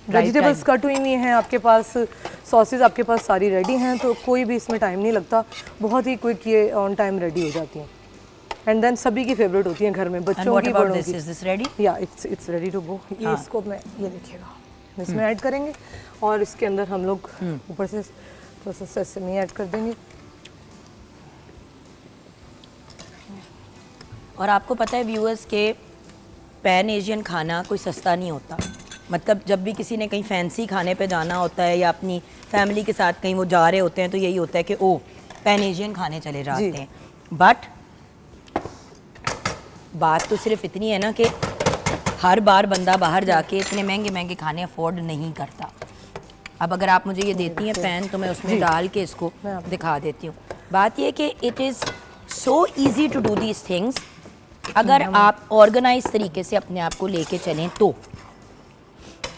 वेजिटेबल्स कट हुई हुई हैं आपके पास, सॉसेज आपके पास सारी रेडी हैं, तो कोई भी इसमें टाइम नहीं लगता, बहुत ही क्विक ये ऑन टाइम रेडी हो जाती हैं। एंड देन सभी की फेवरेट होती हैं घर में, बच्चों की, बड़ों की। Is this ready? या इट्स रेडी टू गो। ये इसको मैं ये देखिएगा इसमें ऐड करेंगे, और इसके अंदर हम लोग ऊपर से थोड़ा सा सेसमी ऐड कर देंगे। और आपको पता है व्यूअर्स के पैन एशियन खाना कोई सस्ता नहीं होता। मतलब जब भी किसी ने कहीं फैंसी खाने पे जाना होता है या अपनी फैमिली के साथ कहीं वो जा रहे होते हैं, तो यही होता है कि ओ पैन एशियन खाने चले जाते हैं। बट बात तो सिर्फ इतनी है ना कि हर बार बंदा बाहर जाके इतने महंगे महंगे खाने अफोर्ड नहीं करता। अब अगर आप मुझे ये देती हैं पैन, तो मैं उसमें डाल के इसको दिखा देती हूँ। बात ये कि it is so easy to do these things, अगर आप ऑर्गेनाइज तरीके से अपने आप को लेके चलें तो।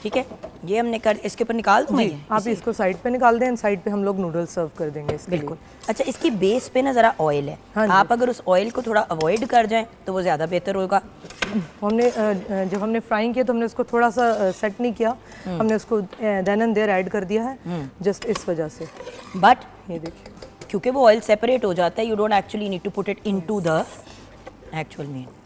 ठीक है, ये हमने कर, इसके ऊपर निकाल दूँ मैं ये? आप इसको साइड पे निकाल दें, साइड पे हम लोग नूडल्स सर्व कर देंगे इसके बिल्कुल। अच्छा, इसकी बेस पे ना ज़रा ऑयल है, हाँ जी। आप अगर उस ऑयल को थोड़ा अवॉइड कर जाएं तो वो ज़्यादा बेहतर होगा। हमने जब हमने फ्राइंग किया तो हमने उसको थोड़ा सा सेट नहीं किया, हमने उसको देन एंड देयर ऐड कर दिया है, जस्ट इस वजह से। बट ये देखिए, क्योंकि वो ऑयल सेपरेट हो जाता है, you don't actually need to put it into the actual meat.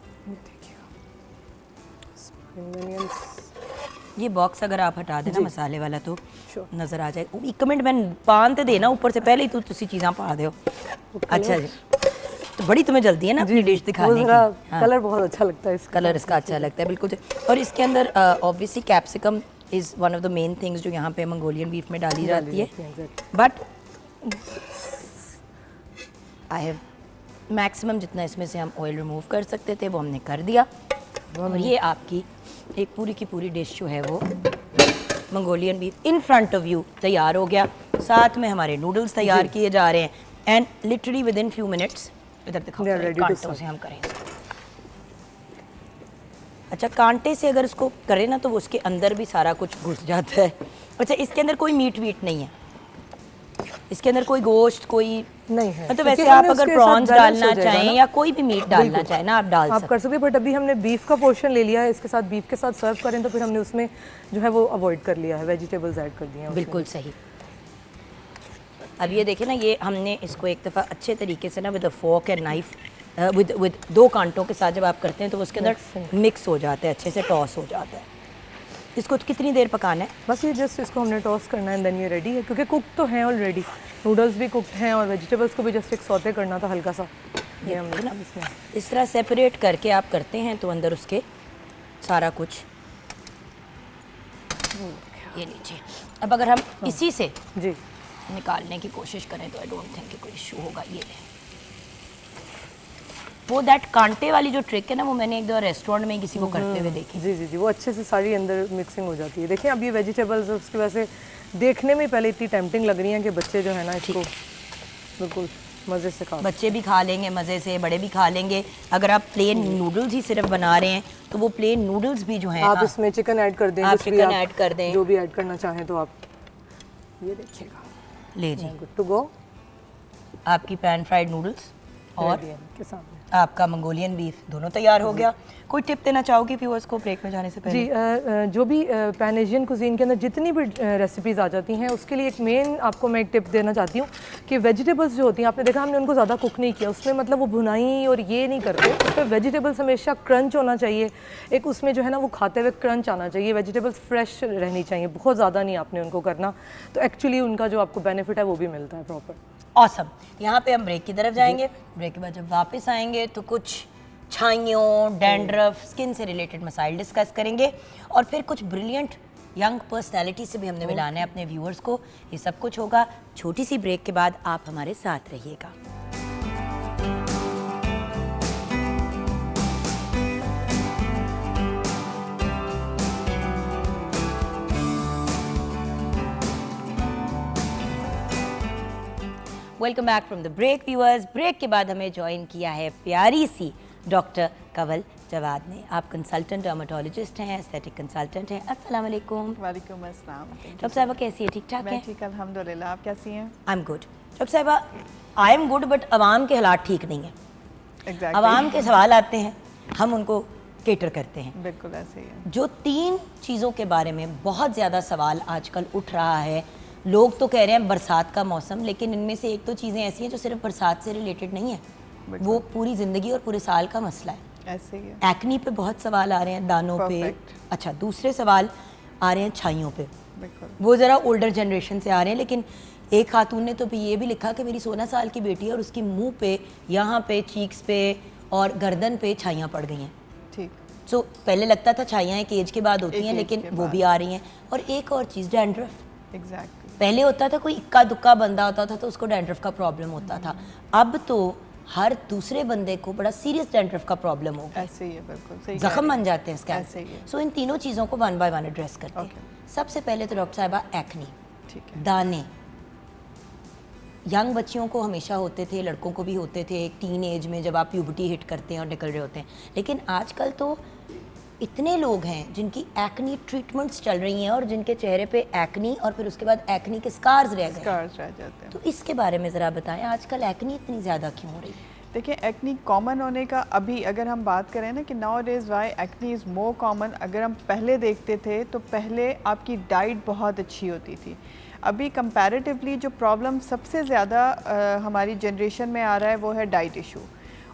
ये बॉक्स अगर आप हटा देना मसाले वाला तो Sure. नज़र आ जाए। एक कमेंट मैं पान ते देना ऊपर से पहले ही तू तुसी चीज़ां पा दियो। अच्छा जी, तो बड़ी तुम्हें जल्दी है ना अपनी डिश दिखाने की। हाँ। कलर बहुत अच्छा लगता है इसका। कलर इसका अच्छा लगता है, बिल्कुल। और इसके अंदर obviously capsicum is one of the main things जो यहाँ पे मंगोलियन बीफ में डाली जाती है। बट आई हैव मैक्सिमम जितना इसमें से हम ऑयल रिमूव कर सकते थे वो हमने कर दिया। और ये आपकी एक पूरी की पूरी डिश जो है वो Mongolian beef in front of you तैयार हो गया। साथ में हमारे नूडल्स तैयार किए जा रहे हैं and literally with in few minutes इधर दिखाओ, कांटों से हम करेंगे। अच्छा, कांटे से अगर इसको करें ना तो वो उसके अंदर भी सारा कुछ घुस जाता है। अच्छा, इसके अंदर कोई मीट वीट नहीं है, इसके अंदर कोई गोश्त कोई नहीं है। मतलब वैसे आप अगर प्रॉन्स डालना चाहें या कोई भी मीट डालना चाहें ना आप डाल आप सकते कर सकते हैं, बट अभी हमने बीफ का पोर्शन ले लिया है, इसके साथ बीफ के साथ सर्व करें तो फिर हमने उसमें जो है वो अवॉइड कर लिया है, वेजिटेबल्स ऐड कर दिए हैं हैं। उसमें। बिल्कुल सही। अब ये देखें ना, ये हमने इसको एक दफ़ा अच्छे तरीके से ना with a fork and knife with दो कांटों के साथ जब आप करते हैं तो वो उसके अंदर मिक्स हो जाता है, अच्छे से टॉस हो जाता है। इसको कितनी देर पकाना है? बस ये जस्ट इसको हमने टॉस करना है, देन ये रेडी है, क्योंकि कुक तो हैं ऑलरेडी, नूडल्स भी कुकड हैं और वेजिटेबल्स को भी जस्ट एक सौते करना था हल्का सा। ये हमने ना इसमें इस तरह सेपरेट करके आप करते हैं तो अंदर उसके सारा कुछ ये लीजिए। अब अगर हम इसी से जी निकालने की कोशिश करें तो आई डोंट थिंक कि कोई इशू होगा। ये वो दैट कांटे वाली जो ट्रिक है ना, वो मैंने एक दो रेस्टोरेंट में किसी को करते हुए देखी। जी जी जी, वो अच्छे से सारी अंदर मिक्सिंग हो जाती है। देखिए अब ये वेजिटेबल्स उसकी वजह से देखने में पहले इतनी टेम्पटिंग लग रही हैं कि बच्चे जो है ना इसको बिल्कुल मज़े से खा, बच्चे भी खा लेंगे मज़े से, बड़े भी खा लेंगे। अगर आप प्लेन नूडल्स ही सिर्फ बना रहे हैं तो वो प्लेन नूडल्स भी जो हैं आप इसमें चिकन ऐड कर दें, आप कुछ भी चिकन ऐड कर दें, जो भी ऐड करना चाहें तो आप ये देखिएगा। ले जी गुड टू गो। आपकी पैन फ्राइड नूडल्स और के सामने आपका मंगोलियन बीफ दोनों तैयार हो गया। कोई टिप देना चाहोगी व्यूअर्स को ब्रेक में जाने से पहले? जी, जो भी पैन एशियन कुजीन के अंदर जितनी भी रेसिपीज़ आ जाती हैं उसके लिए एक मेन आपको मैं एक टिप देना चाहती हूँ कि वेजिटेबल्स जो होती हैं, आपने देखा हमने उनको ज़्यादा कुक नहीं किया, उसमें मतलब वो भुनाई और ये नहीं करते, उसमें वेजिटेबल्स हमेशा क्रंच होना चाहिए, एक उसमें जो है ना वो खाते हुए क्रंच आना चाहिए, वेजिटेबल्स फ्रेश रहनी चाहिए, बहुत ज़्यादा नहीं आपने उनको करना, तो एक्चुअली उनका जो आपको बेनिफिट है वो भी मिलता है प्रॉपर। ऑसम। यहाँ पे हम ब्रेक की तरफ जाएंगे। ब्रेक के बाद जब वापस आएंगे तो कुछ छाइयों, डैंड्रफ, स्किन से रिलेटेड मसाइल डिस्कस करेंगे और फिर कुछ ब्रिलियंट यंग पर्सनालिटी से भी हमने मिलाना है अपने व्यूअर्स को। ये सब कुछ होगा छोटी सी ब्रेक के बाद। आप हमारे साथ रहिएगा। Welcome back from the break viewers. Break के बाद हमें ज्वाइन किया है प्यारी सी डॉक्टर कंवल जवाद ने। आप कंसल्टेंट डर्मेटोलॉजिस्ट हैं, एस्थेटिक कंसल्टेंट हैं। अस्सलाम वालेकुम। वालेकुम अस्सलाम। डॉक्टर साहिबा कैसी है? ठीक ठाक है? मैं ठीक अल्हम्दुलिल्लाह। आप कैसी हैं? I am good. डॉक्टर साहिबा, आई एम गुड बट आवाम के हालात ठीक नहीं है। एग्जैक्टली। आवाम के सवाल आते हैं, हम उनको केटर करते हैं। बिल्कुल ऐसे ही है। जो 3 चीज़ों के बारे में बहुत ज़्यादा सवाल आजकल उठ रहा है, लोग तो कह रहे हैं बरसात का मौसम, लेकिन इनमें से एक तो चीज़ें ऐसी हैं जो सिर्फ बरसात से रिलेटेड नहीं है, वो पूरी ज़िंदगी और पूरे साल का मसला है। ऐसे ही है। एक्नी पे बहुत सवाल आ रहे हैं, दानों पे। Perfect. अच्छा, दूसरे सवाल आ रहे हैं छाइयों पे। बिल्कुल। वो ज़रा ओल्डर जनरेशन से आ रहे हैं, लेकिन एक खातून ने तो ये भी लिखा कि मेरी 16 साल की बेटी है और उसकी मुंह पे, यहाँ पे, चीक्स पे और गर्दन पे छाइयाँ पड़ गई हैं। ठीक। सो पहले लगता था छाइयाँ एक एज के बाद होती एक हैं, एज लेकिन के वो बाद। भी आ रही हैं। और एक और चीज़, डैंड्रफ। एग्जैक्टली। पहले होता था कोई इक्का दुक्का बंदा होता था तो उसको डैंड्रफ का प्रॉब्लम होता था, अब तो हर दूसरे बंदे को बड़ा सीरियस डैंड्रफ का प्रॉब्लम हो गया। ऐसे ही है, बिल्कुल सही। जख्म बन जाते हैं ऐसे ही स्कैल्प। है। सो इन तीनों चीज़ों को 1 बाय 1 एड्रेस करते हैं। Okay. सबसे पहले तो डॉक्टर साहिबा एक्नी, ठीक है। दाने। यंग बच्चियों को हमेशा होते थे, लड़कों को भी होते थे एक टीन एज में जब आप प्यूबर्टी हिट करते हैं और निकल रहे होते हैं, लेकिन आजकल तो इतने लोग हैं जिनकी एक्नी ट्रीटमेंट्स चल रही हैं और जिनके चेहरे पे एक्नी और फिर उसके बाद एक्नी के स्कार्स रह गए। स्कार्स रह जाते हैं। तो इसके बारे में ज़रा बताएं, आजकल एक्नी इतनी ज़्यादा क्यों हो रही है? देखिए, एक्नी कॉमन होने का अभी अगर हम बात करें ना कि nowadays why acne is more common, अगर हम पहले देखते थे तो पहले आपकी डाइट बहुत अच्छी होती थी। अभी कंपैरेटिवली जो प्रॉब्लम सबसे ज़्यादा हमारी जनरेशन में आ रहा है वो है डाइट इशू।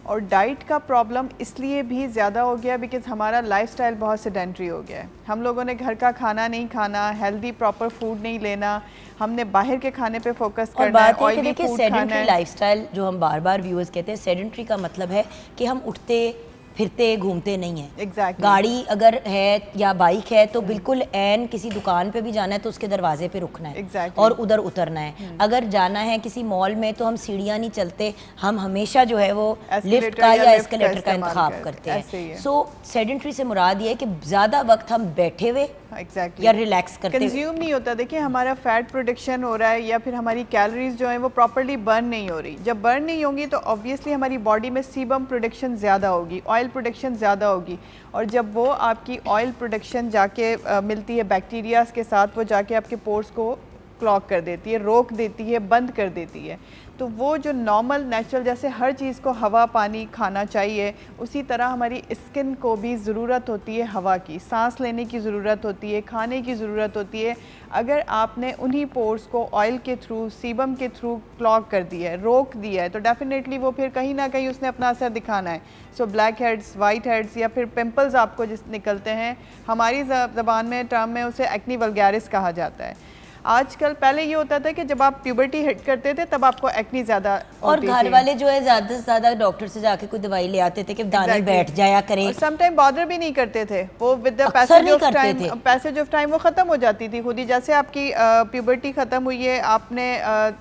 और डाइट का प्रॉब्लम इसलिए भी ज़्यादा हो गया बिकॉज़ हमारा लाइफस्टाइल बहुत सेडेंट्री हो गया है। हम लोगों ने घर का खाना नहीं खाना, हेल्दी प्रॉपर फूड नहीं लेना, हमने बाहर के खाने पे फोकस और करना है, बात है कि ऑयली देखिए फूड खाना सेडेंट्री है। लाइफस्टाइल जो हम बार बार व्यूअर्स कहते हैं, सेडेंट्री का मतलब है कि हम उठते फिरते घूमते नहीं हैं। Exactly. गाड़ी अगर है या बाइक है तो बिल्कुल एन किसी दुकान पे भी जाना है तो उसके दरवाजे पे रुकना है Exactly. और उधर उतरना है। अगर जाना है किसी मॉल में तो हम सीढ़ियाँ नहीं चलते, हम हमेशा जो है वो Escalator लिफ्ट का या या lift एस्केलेटर का इस्तेमाल इंतखाब करते ऐसे ही हैं। है। सो सेडेंट्री से मुराद ये है कि ज़्यादा वक्त हम बैठे हुए Exactly. या रिलैक्स करते हुए। कंज्यूम नहीं होता। देखिए, हमारा फैट प्रोडक्शन हो रहा है या फिर हमारी कैलोरीज जो है वो प्रॉपर्ली बर्न नहीं हो रही। जब बर्न नहीं होंगी तो ऑब्वियसली हमारी बॉडी में सीबम प्रोडक्शन ज़्यादा होगी, ऑयल प्रोडक्शन ज़्यादा होगी, और जब वो आपकी ऑयल प्रोडक्शन जाके मिलती है बैक्टीरियाज के साथ, वो जाके आपके पोर्स को क्लॉग कर देती है, रोक देती है, बंद कर देती है। तो वो जो नॉर्मल नेचुरल, जैसे हर चीज़ को हवा पानी खाना चाहिए, उसी तरह हमारी स्किन को भी ज़रूरत होती है हवा की, सांस लेने की ज़रूरत होती है, खाने की ज़रूरत होती है। अगर आपने उन्हीं पोर्स को ऑयल के थ्रू, सीबम के थ्रू क्लॉग कर दिया है, रोक दिया है, तो डेफिनेटली वो फिर कहीं ना कहीं उसने अपना असर दिखाना है। So black heads, white heads या फिर पिंपल्स आपको जिस निकलते हैं, हमारी ज़बान में टर्म में उसे एक्नी वल्गैरिस कहा जाता है। आजकल पहले ये होता था कि जब आप प्यूबर्टी हिट करते थे तब आपको एक्नी ज़्यादा और घर वाले जो है ज़्यादा से ज़्यादा डॉक्टर से जाके कोई दवाई ले आते थे कि दाने बैठ जाया करें। सम टाइम बॉदर भी नहीं करते थे, वो with the passage of time वो ख़त्म हो जाती थी खुद ही। जैसे आपकी प्यूबर्टी ख़त्म हुई है, आपने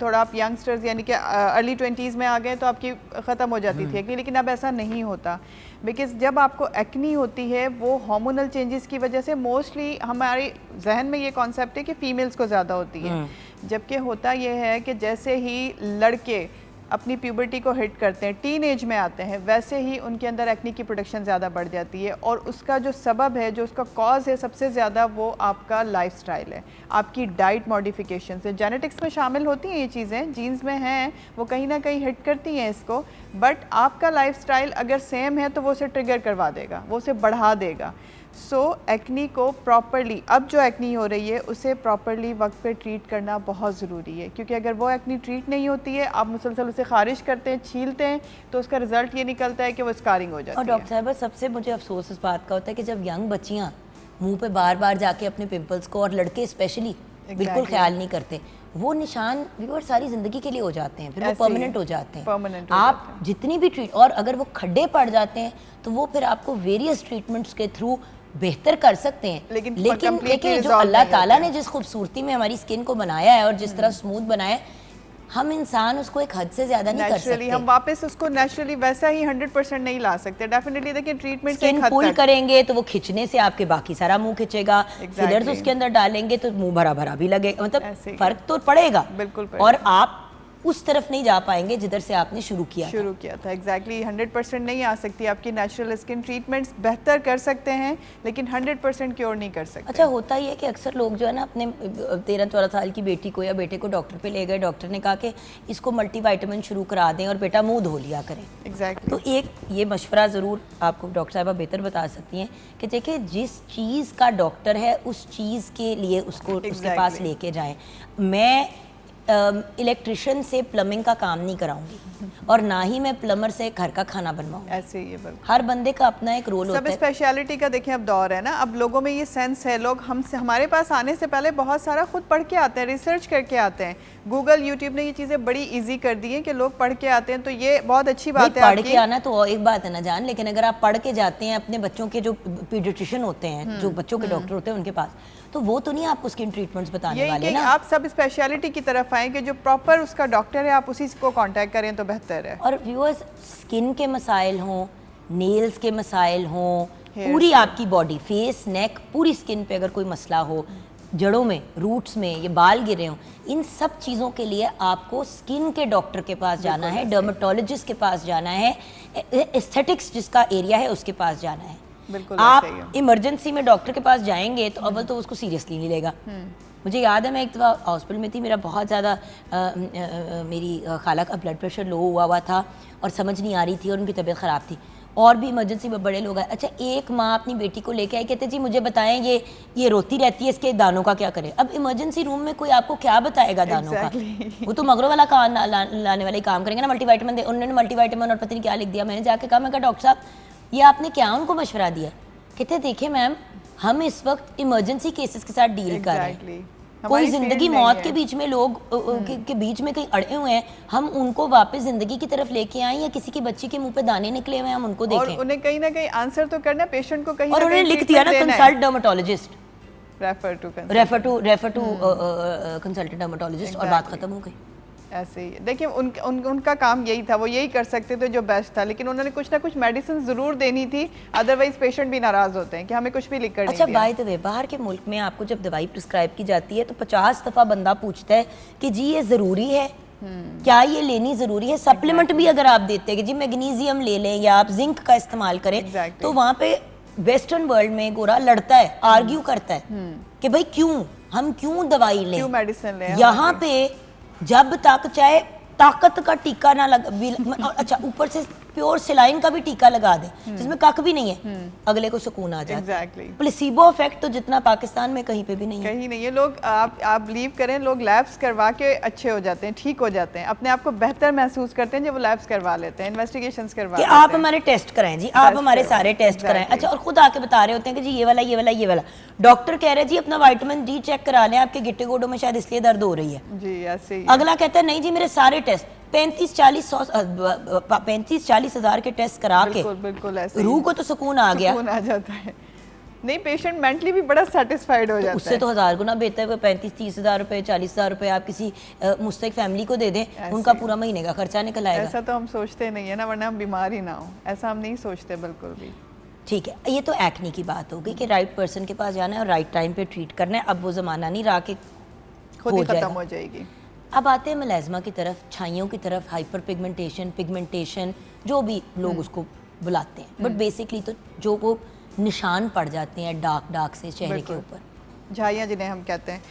थोड़ा आप यंगस्टर्स यानी कि अर्ली 20s में आ गए तो आपकी ख़त्म हो जाती थी एक्नी, लेकिन अब ऐसा नहीं होता। बिकॉज़ जब आपको एक्नी होती है वो हार्मोनल चेंजेस की वजह से, मोस्टली हमारे जहन में ये कॉन्सेप्ट है कि फ़ीमेल्स को ज़्यादा होती है, जबकि होता ये है कि जैसे ही लड़के अपनी प्यूबर्टी को हिट करते हैं, टीन एज में आते हैं, वैसे ही उनके अंदर एक्नी की प्रोडक्शन ज़्यादा बढ़ जाती है। और उसका जो सबब है, जो उसका कॉज है सबसे ज़्यादा, वो आपका लाइफस्टाइल है, आपकी डाइट मॉडिफिकेशन से। जेनेटिक्स में शामिल होती हैं ये चीज़ें, जीन्स में हैं, वो कहीं ना कहीं हिट करती हैं इसको, बट आपका लाइफस्टाइल अगर सेम है तो वो उसे ट्रिगर करवा देगा, वो उसे बढ़ा देगा। सो एक्नी को प्रॉपरली, अब जो एक्नी हो रही है उसे प्रॉपरली वक्त पे ट्रीट करना बहुत ज़रूरी है, क्योंकि अगर वो एक्नी ट्रीट नहीं होती है, आप मुसलसल उसे खारिज करते हैं, छीलते हैं, तो उसका रिजल्ट ये निकलता है कि वो स्कारिंग हो जाती है। और डॉक्टर साहब, सबसे मुझे अफसोस इस बात का होता है कि जब यंग बच्चियाँ मुंह पे बार बार जाके अपने पिंपल्स को, और लड़के स्पेशली बिल्कुल ख्याल नहीं करते, वो निशान व्यूअर सारी ज़िंदगी के लिए हो जाते हैं, फिर वो परमानेंट हो जाते हैं। आप जितनी भी ट्रीट, और अगर वो खड्डे पड़ जाते हैं तो वो फिर आपको वेरियस ट्रीटमेंट्स के थ्रू बेहतर कर सकते हैं। लेकिन जो अल्लाह ताला ने जिस खूबसूरती में हमारी स्किन को बनाया है और जिस तरह स्मूथ बनाया है, हम इंसान उसको एक हद से ज़्यादा नहीं कर सकते। हम वापस उसको नेचुरली वैसा ही 100% नहीं ला सकते। डेफिनेटली देखिए, ट्रीटमेंट से स्किन पुल करेंगे तो वो खिंचने से आपके बाकी सारा मुंह खिंचेगा, फिलर्स उसके अंदर डालेंगे तो मुंह भरा भरा भी लगेगा, मतलब फर्क तो पड़ेगा। बिल्कुल। और आप उस तरफ नहीं जा पाएंगे जिधर से आपने शुरू किया था। एग्जैक्टली 100% नहीं आ सकती आपकी नेचुरल स्किन। ट्रीटमेंट्स बेहतर कर सकते हैं लेकिन 100% क्योर नहीं कर सकते। अच्छा, होता ही है कि अक्सर लोग जो है ना अपने 13-14 साल की बेटी को या बेटे को डॉक्टर पे ले गए, डॉक्टर ने कहा कि इसको मल्टीविटामिन शुरू करा दें और बेटा मुंह धो लिया करें। एग्जैक्टली। तो एक ये मशवरा ज़रूर आपको डॉक्टर साहबा बेहतर बता सकती हैं कि देखिए, जिस चीज़ का डॉक्टर है उस चीज़ के लिए उसको उसके पास लेके जाएं। मैं इलेक्ट्रिशियन से प्लम्बिंग का काम नहीं कराऊंगी और ना ही मैं प्लम्बर से घर का खाना बनवाऊंगी। ऐसे ही है, हर बंदे का अपना एक रोल होता है। सब स्पेशलिटी का देखिए अब दौर है ना, अब लोगों में ये सेंस है, लोग हमसे, हमारे पास आने से पहले बहुत सारा खुद पढ़ के आते हैं, रिसर्च करके आते हैं। गूगल, यूट्यूब ने ये चीज़ें बड़ी ईजी कर दी हैं कि लोग पढ़ के आते हैं, तो ये बहुत अच्छी बात है। पढ़ के आना तो एक बात है ना जान, लेकिन अगर आप पढ़ के जाते हैं अपने बच्चों के, जो पीडियाट्रिशियन होते हैं, जो बच्चों के डॉक्टर होते हैं उनके पास, तो वो तो नहीं आपको स्किन ट्रीटमेंट्स बताने वाले ना। आप सब स्पेशलिटी की तरफ आएँ कि जो प्रॉपर उसका डॉक्टर है, आप उसी को कांटेक्ट करें तो बेहतर है। और व्यूअर्स, स्किन के मसाइल हों, नेल्स के मसाइल हों, पूरी आपकी बॉडी, फेस, नेक, पूरी स्किन पे अगर कोई मसला हो, जड़ों में, रूट्स में, ये बाल गिरे हों, इन सब चीज़ों के लिए आपको स्किन के डॉक्टर के पास जाना है, डर्मेटोलॉजिस्ट के पास जाना है, एस्थेटिक्स जिसका एरिया है उसके पास जाना है। बिल्कुल आप ऐसे ही है। इमरजेंसी में डॉक्टर के पास जाएंगे तो अव्वल तो उसको सीरियसली नहीं लेगा। मुझे याद है मैं एक दफ़ा हॉस्पिटल में थी, मेरा बहुत ज़्यादा मेरी खाला का ब्लड प्रेशर लो हुआ था और समझ नहीं आ रही थी और उनकी तबीयत ख़राब थी और भी इमरजेंसी में बड़े लोग आए। अच्छा, एक माँ अपनी बेटी को लेके आई, कहते जी मुझे बताएं ये रोती रहती है, इसके दानों का क्या करें। अब इमरजेंसी रूम में कोई आपको क्या बताएगा दानों का, वो तो मगरों वाला काम लाने वाले काम करेंगे ना, मल्टीविटामिन दे। उन्होंने मल्टीविटामिन और पता नहीं क्या लिख दिया। मैंने जाके कहा, मैं कहा डॉक्टर साहब ये आपने क्या उनको मशवरा दिया? कहते देखिए मैम, हम इस वक्त इमरजेंसी केसेस के साथ डील कर रहे हैं, कोई जिंदगी मौत के बीच में लोग के बीच में कहीं अड़े हुए हैं, हम उनको वापस जिंदगी की तरफ लेके आए या किसी की बच्ची के मुंह पे दाने निकले हुए हैं हम उनको देखें। और उन्हें कहीं ना कहीं आंसर तो करना पेशेंट को, कहीं और उन्होंने लिख दिया ना consult dermatologist, refer to consultant dermatologist और बात खत्म हो गई। ऐसे ही देखिए उनका काम यही था, वो यही कर सकते थे जो बेस्ट था, लेकिन उन्होंने कुछ ना कुछ मेडिसिन जरूर देनी थी, अदरवाइज पेशेंट भी नाराज होते हैं कि हमें कुछ भी लिख कर अच्छा, बाय द वे, बाहर के मुल्क में आपको जब दवाई प्रिस्क्राइब की जाती है तो 50 दफ़ा बंदा पूछता है कि जी ये ज़रूरी है, क्या ये लेनी ज़रूरी है। सप्लीमेंट भी अगर आप देते हैं कि जी मैग्नीशियम ले लें या आप जिंक का इस्तेमाल करें, तो वहाँ पे वेस्टर्न वर्ल्ड में गोरा लड़ता है, आर्ग्यू करता है कि भाई क्यों हम क्यों दवाई लें, क्यों मेडिसिन लें। यहाँ पे जब तक चाहे ताकत का टीका ना लगा, अच्छा ऊपर से प्योर सिलाइन का भी टीका लगा दे जिसमें कख भी नहीं है, अगले को सुकून आ जाता है। प्लेसिबो इफेक्ट तो जितना पाकिस्तान में कहीं पे भी नहीं है, कहीं नहीं है। लोग आप बिलीव करें, लोग लैब्स करवा के अच्छे हो जाते हैं, ठीक हो जाते हैं, अपने आप को बेहतर महसूस करते हैं जब वो लैब्स करवा लेते हैं, इन्वेस्टिगेशंस करवा लेते हैं। आप हमारे टेस्ट कराएं जी, आप हमारे सारे टेस्ट कराएं। अच्छा, और खुद आके बता रहे होते हैं कि जी ये वाला ये वाला ये वाला। डॉक्टर कह रहे हैं जी अपना विटामिन डी चेक करा लें, आपके गिट्टे गोडों में शायद इसलिए दर्द हो रही है जी, ऐसे ही। अगला कहता है नहीं जी मेरे सारे टेस्ट 35-40 हज़ार के टेस्ट करा के बिल्कुल ऐसे रूह को तो सुकून आ गया, सुकून आ जाता है। नहीं, पेशेंट मेंटली भी बड़ा सेटिस्फाइड हो जाता है। उससे तो 1000 गुना बेहतर है 35-30 हज़ार रुपए 40 हज़ार रुपए आप किसी मुस्तक फैमिली को दे दें, उनका पूरा महीने का खर्चा निकल आएगा। ऐसा तो हम सोचते नहीं है ना, वरना हम बीमार ही ना हो, ऐसा हम नहीं सोचते बिल्कुल भी। ठीक है, ये तो एक्ने की बात हो गई कि राइट पर्सन के पास जाना है और राइट टाइम पे ट्रीट करना है। अब वो ज़माना नहीं रहा कि खुद ही खत्म हो जाएगी। अब आते हैं मलाज़मा की तरफ, छाइयों की तरफ, हाइपर पिगमेंटेशन जो भी लोग उसको बुलाते हैं, बट बेसिकली तो जो वो निशान पड़ जाते हैं डार्क से चेहरे के ऊपर, झाइयाँ जिन्हें हम कहते हैं।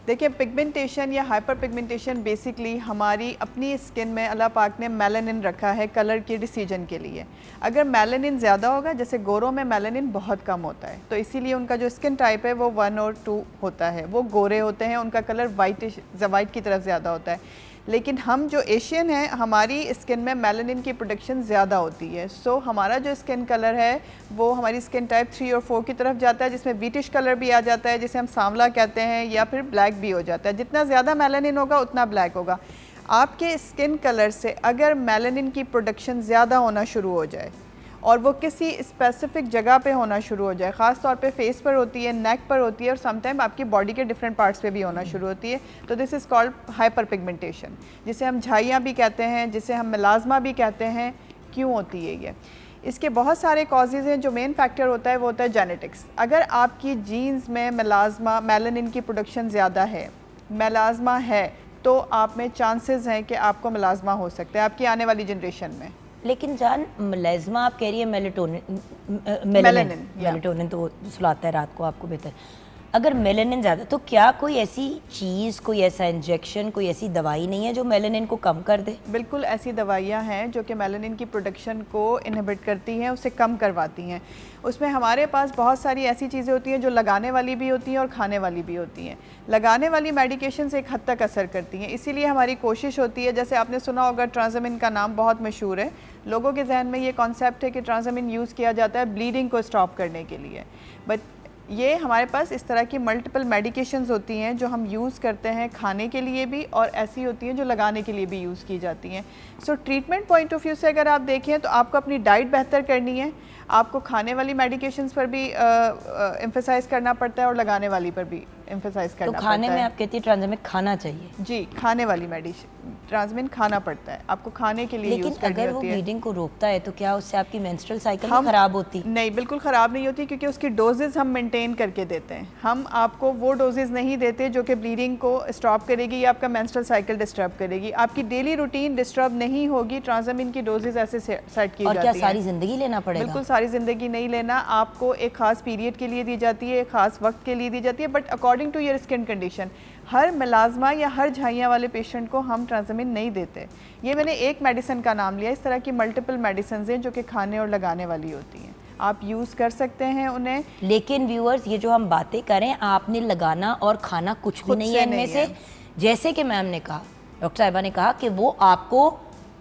देखिए, पिगमेंटेशन या हाइपर पिगमेंटेशन बेसिकली हमारी अपनी स्किन में अल्लाह पाक ने मेलानिन रखा है कलर के डिसीजन के लिए। अगर मेलानिन ज़्यादा होगा, जैसे गोरों में मेलानिन बहुत कम होता है, तो इसीलिए उनका जो स्किन टाइप है वो 1 और 2 होता है, वो गोरे होते हैं, उनका कलर वाइट की तरफ ज़्यादा होता है। लेकिन हम जो एशियन हैं, हमारी स्किन में मेलानिन की प्रोडक्शन ज़्यादा होती है, सो हमारा जो स्किन कलर है वो हमारी स्किन टाइप 3 और 4 की तरफ जाता है, जिसमें व्हीटिश कलर भी आ जाता है, जिसे हम सांवला कहते हैं, या फिर ब्लैक भी हो जाता है। जितना ज़्यादा मेलानिन होगा उतना ब्लैक होगा। आपके स्किन कलर से अगर मेलानिन की प्रोडक्शन ज़्यादा होना शुरू हो जाए और वो किसी स्पेसिफिक जगह पे होना शुरू हो जाए, ख़ास तौर पे फेस पर होती है, नेक पर होती है, और समटाइम आपकी बॉडी के डिफरेंट पार्ट्स पे भी होना शुरू होती है, तो this is called hyper pigmentation, जिसे हम झाइयाँ भी कहते हैं, जिसे हम मेलाज़मा भी कहते हैं। क्यों होती है ये? इसके बहुत सारे कॉजेज़ हैं। जो मेन फैक्टर होता है वो होता है जेनेटिक्स। अगर आपकी जीन्स में मेलानिन की प्रोडक्शन ज़्यादा है, मेलाज़मा है, तो आप में चांसेस हैं कि आपको मेलाज़मा हो सकता है आपकी आने वाली जनरेशन में। लेकिन जान, मेलाज़मा आप कह रही है मेलानिन तो सुलाता है रात को आपको बेहतर। अगर मेलानिन ज़्यादा, तो क्या कोई ऐसी चीज़, कोई ऐसा इंजेक्शन, कोई ऐसी दवाई नहीं है जो मेलानिन को कम कर दे? बिल्कुल ऐसी दवाइयाँ हैं जो कि मेलानिन की प्रोडक्शन को इनहिबिट करती हैं, उसे कम करवाती हैं। उसमें हमारे पास बहुत सारी ऐसी चीज़ें होती हैं जो लगाने वाली भी होती हैं और खाने वाली भी होती हैं। लगाने वाली मेडिकेशन से एक हद तक असर करती हैं, इसीलिए हमारी कोशिश होती है, जैसे आपने सुना होगा ट्रांज़ामिन का नाम बहुत मशहूर है, लोगों के जहन में ये कॉन्सेप्ट है कि ट्रांज़ामिन यूज़ किया जाता है ब्लीडिंग को स्टॉप करने के लिए, बट ये हमारे पास इस तरह की मल्टीपल मेडिकेशंस होती हैं जो हम यूज़ करते हैं खाने के लिए भी, और ऐसी होती हैं जो लगाने के लिए भी यूज़ की जाती हैं। सो ट्रीटमेंट पॉइंट ऑफ व्यू से अगर आप देखें तो आपको अपनी डाइट बेहतर करनी है, आपको खाने वाली मेडिकेशंस पर भी एम्फेसाइज करना पड़ता है और लगाने वाली पर भी एम्फेसाइज तो करना खाने पड़ता में है। आप कहती है ट्रांसमिन खाना चाहिए, जी, खाने वाली मेडिसिन ट्रांसमिन खाना पड़ता है, आपको खाने के लिए लेकिन यूज़ करनी अगर वो होती है। ब्लीडिंग को रोकता है तो क्या उससे आपकी मेंस्ट्रुअल साइकिल नहीं खराब होती? नहीं, बिल्कुल ख़राब नहीं होती, क्योंकि उसकी डोजेज़ हम मेंटेन करके देते हैं। हम आपको वो डोजेज़ नहीं देते जो कि ब्लीडिंग को स्टॉप करेगी या आपका मेंस्ट्रुअल साइकिल डिस्टर्ब करेगी। आपकी डेली रूटीन डिस्टर्ब नहीं होगी, ट्रांसमिन की डोजेज़ ऐसे सेट की और जाती क्या हैं। सारी जिंदगी लेना पड़ेगा? बिल्कुल सारी ज़िंदगी नहीं लेना, आपको एक ख़ास पीरियड के लिए दी जाती है, एक ख़ास वक्त के लिए दी जाती है, but according to your skin condition. हर मिलाजमा या हर झाइयाँ वाले पेशेंट को हम ट्रांसमिन नहीं देते। ये मैंने एक मेडिसिन का नाम लिया, इस तरह की मल्टीपल मेडिसिन हैं जो कि खाने और लगाने वाली होती हैं, आप यूज़ कर सकते हैं उन्हें। लेकिन व्यूअर्स, ये जो हम बातें करें, आपने लगाना और खाना कुछ भी खुद नहीं से है इनमें नहीं से। है। जैसे कि मैम ने कहा, डॉक्टर साहिबा ने कहा कि वो आपको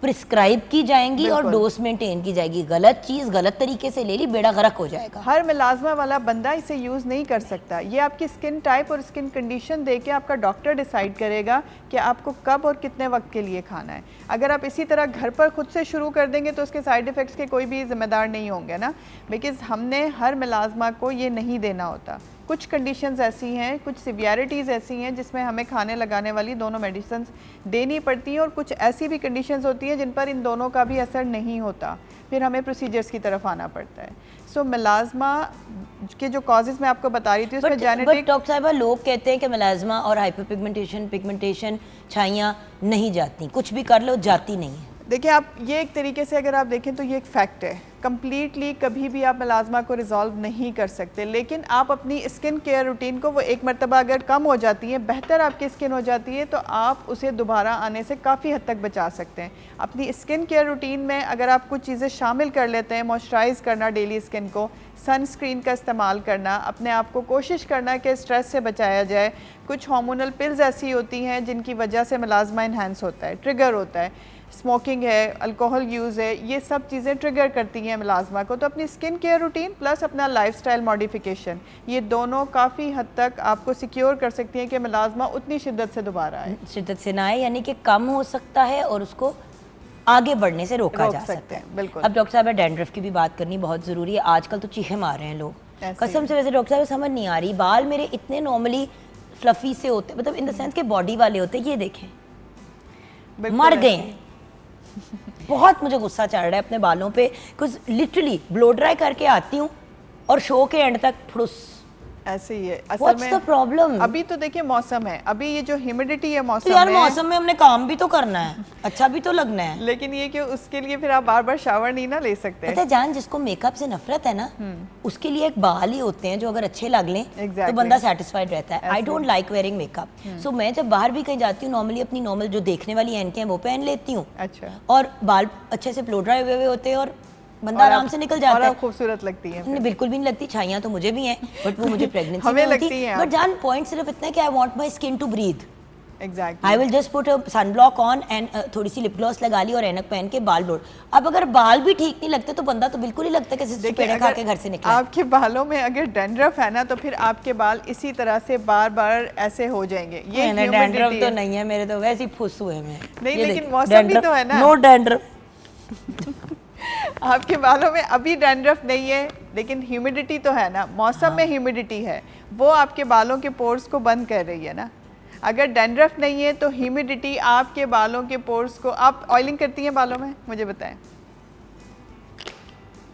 प्रिस्क्राइब की जाएंगी और बिल्कुल। डोज मेंटेन की जाएगी। गलत चीज़ गलत तरीके से ले ली, बेड़ा गर्क हो जाएगा। हर मिलाजमा वाला बंदा इसे यूज़ नहीं कर सकता। ये आपकी स्किन टाइप और स्किन कंडीशन देख के आपका डॉक्टर डिसाइड करेगा कि आपको कब और कितने वक्त के लिए खाना है। अगर आप इसी तरह घर पर खुद से शुरू कर देंगे तो उसके साइड इफ़ेक्ट्स के कोई भी ज़िम्मेदार नहीं होंगे ना, बिकॉज़ हमने हर मिलाजमा को ये नहीं देना होता। कुछ कंडीशंस ऐसी हैं, कुछ सिवियरिटीज़ ऐसी हैं जिसमें हमें खाने लगाने वाली दोनों मेडिसिन देनी पड़ती हैं, और कुछ ऐसी भी कंडीशंस होती हैं जिन पर इन दोनों का भी असर नहीं होता, फिर हमें प्रोसीजर्स की तरफ आना पड़ता है। सो मिलाजमा के जो कॉजेज़ मैं आपको बता रही थी उसमें बट जेनेटिक। डॉक्टर साहिबा, लोग कहते हैं कि मिलाजमा और हाइपरपिगमेंटेशन, पिगमेंटेशन, छाइयाँ नहीं जाती, कुछ भी कर लो जाती नहीं है। देखिए, आप ये एक तरीके से अगर आप देखें तो ये एक फैक्ट है। कम्प्लीटली कभी भी आप मिलाजमा को रिजॉल्व नहीं कर सकते, लेकिन आप अपनी स्किन केयर रूटीन को, वो एक मरतबा अगर कम हो जाती है, बेहतर आपकी स्किन हो जाती है, तो आप उसे दोबारा आने से काफ़ी हद तक बचा सकते हैं। अपनी स्किन केयर रूटीन में अगर आप कुछ चीज़ें शामिल कर लेते हैं, मॉइस्चराइज़ करना डेली स्किन को, सनस्क्रीन का इस्तेमाल करना, अपने आप को कोशिश करना कि स्ट्रेस से बचाया जाए। कुछ हार्मोनल पिल्स ऐसी होती हैं जिनकी वजह से मिलाजमा इन्हांस होता है, ट्रिगर होता है। स्मोकिंग है, अल्कोहल यूज़ है, ये सब चीज़ें ट्रिगर करती हैं मिलाजमा को। तो अपनी स्किन केयर रूटीन प्लस अपना लाइफस्टाइल मॉडिफिकेशन, ये दोनों काफ़ी हद तक आपको सिक्योर कर सकती हैं कि मिलाजमा उतनी शिद्दत से दोबारा आए। शिद्दत से ना आए, यानी कि कम हो सकता है और उसको आगे बढ़ने से रोका जा सकता है। बिल्कुल। अब डॉक्टर साहब, डैंड्रफ की भी बात करनी बहुत ज़रूरी है। आजकल तो चीखे मार रहे हैं लोग, ऐसे कसम से। वैसे डॉक्टर साहब समझ नहीं आ रही, बाल मेरे इतने नॉर्मली फ्लफी से होते, मतलब इन द सेंस के बॉडी वाले होते, ये देखें बिल्कुल मर ऐसे। गए हैं। बहुत मुझे गुस्सा चढ़ रहा है अपने बालों पे, कुछ लिटरली ब्लो ड्राई करके आती हूँ और शो के एंड तक फुस। ऐसे ही है What's the problem? अभी तो देखिए मौसम है, अभी ये जो ह्यूमिडिटी है तो मौसम यार में, मौसम में हमने काम भी तो करना है, अच्छा भी तो लगना है। लेकिन ये कि उसके लिए फिर आप बार बार शावर नहीं ना ले सकते। पता है जान, जिसको मेकअप से नफरत है ना, उसके लिए एक बाल ही होते हैं जो अगर अच्छे लग लें तो बंदा सेटिस्फाइड रहता है। I don't like wearing makeup, so मैं जब बाहर भी कहीं जाती हूँ नॉर्मली अपनी नॉर्मल जो देखने वाली एंटियां हैं वो पहन लेती हूँ, अच्छा, और बाल अच्छे से ब्लो ड्राई हुए होते हैं और बंदा आराम से निकल जाता और है। आप खूबसूरत लगती हैं। नहीं, बिल्कुल भी नहीं लगती, छाइयाँ तो मुझे भी हैं, बट वो मुझे प्रेगनेंसी हमें में होती लगती हैं बट जान, पॉइंट सिर्फ इतना है कि I want my skin to breathe. Exactly. I will just put a sunblock on and थोड़ी सी लिप ग्लॉस लगा ली और ऐनक पहन के बाल लोड। अब अगर बाल भी ठीक नहीं लगते तो बंदा तो बिल्कुल ही लगता है कि पेड़े खा के घर से निकला। आपके बालों में अगर डैंड्रफ है ना, तो फिर आपके बाल इसी तरह से बार बार ऐसे हो जाएंगे। ये डैंड्रफ तो नहीं है मेरे, तो वैसे ही फुस हुए हैं। नहीं, लेकिन मौसम भी तो है ना। No dandruff. आपके बालों में अभी डैंड्रफ नहीं है, लेकिन ह्यूमिडिटी तो है ना, मौसम में ह्यूमिडिटी है, वो आपके बालों के पोर्स को बंद कर रही है ना। अगर डैंड्रफ नहीं है तो ह्यूमिडिटी आपके बालों के पोर्स को, आप ऑयलिंग करती हैं बालों में, मुझे बताएं।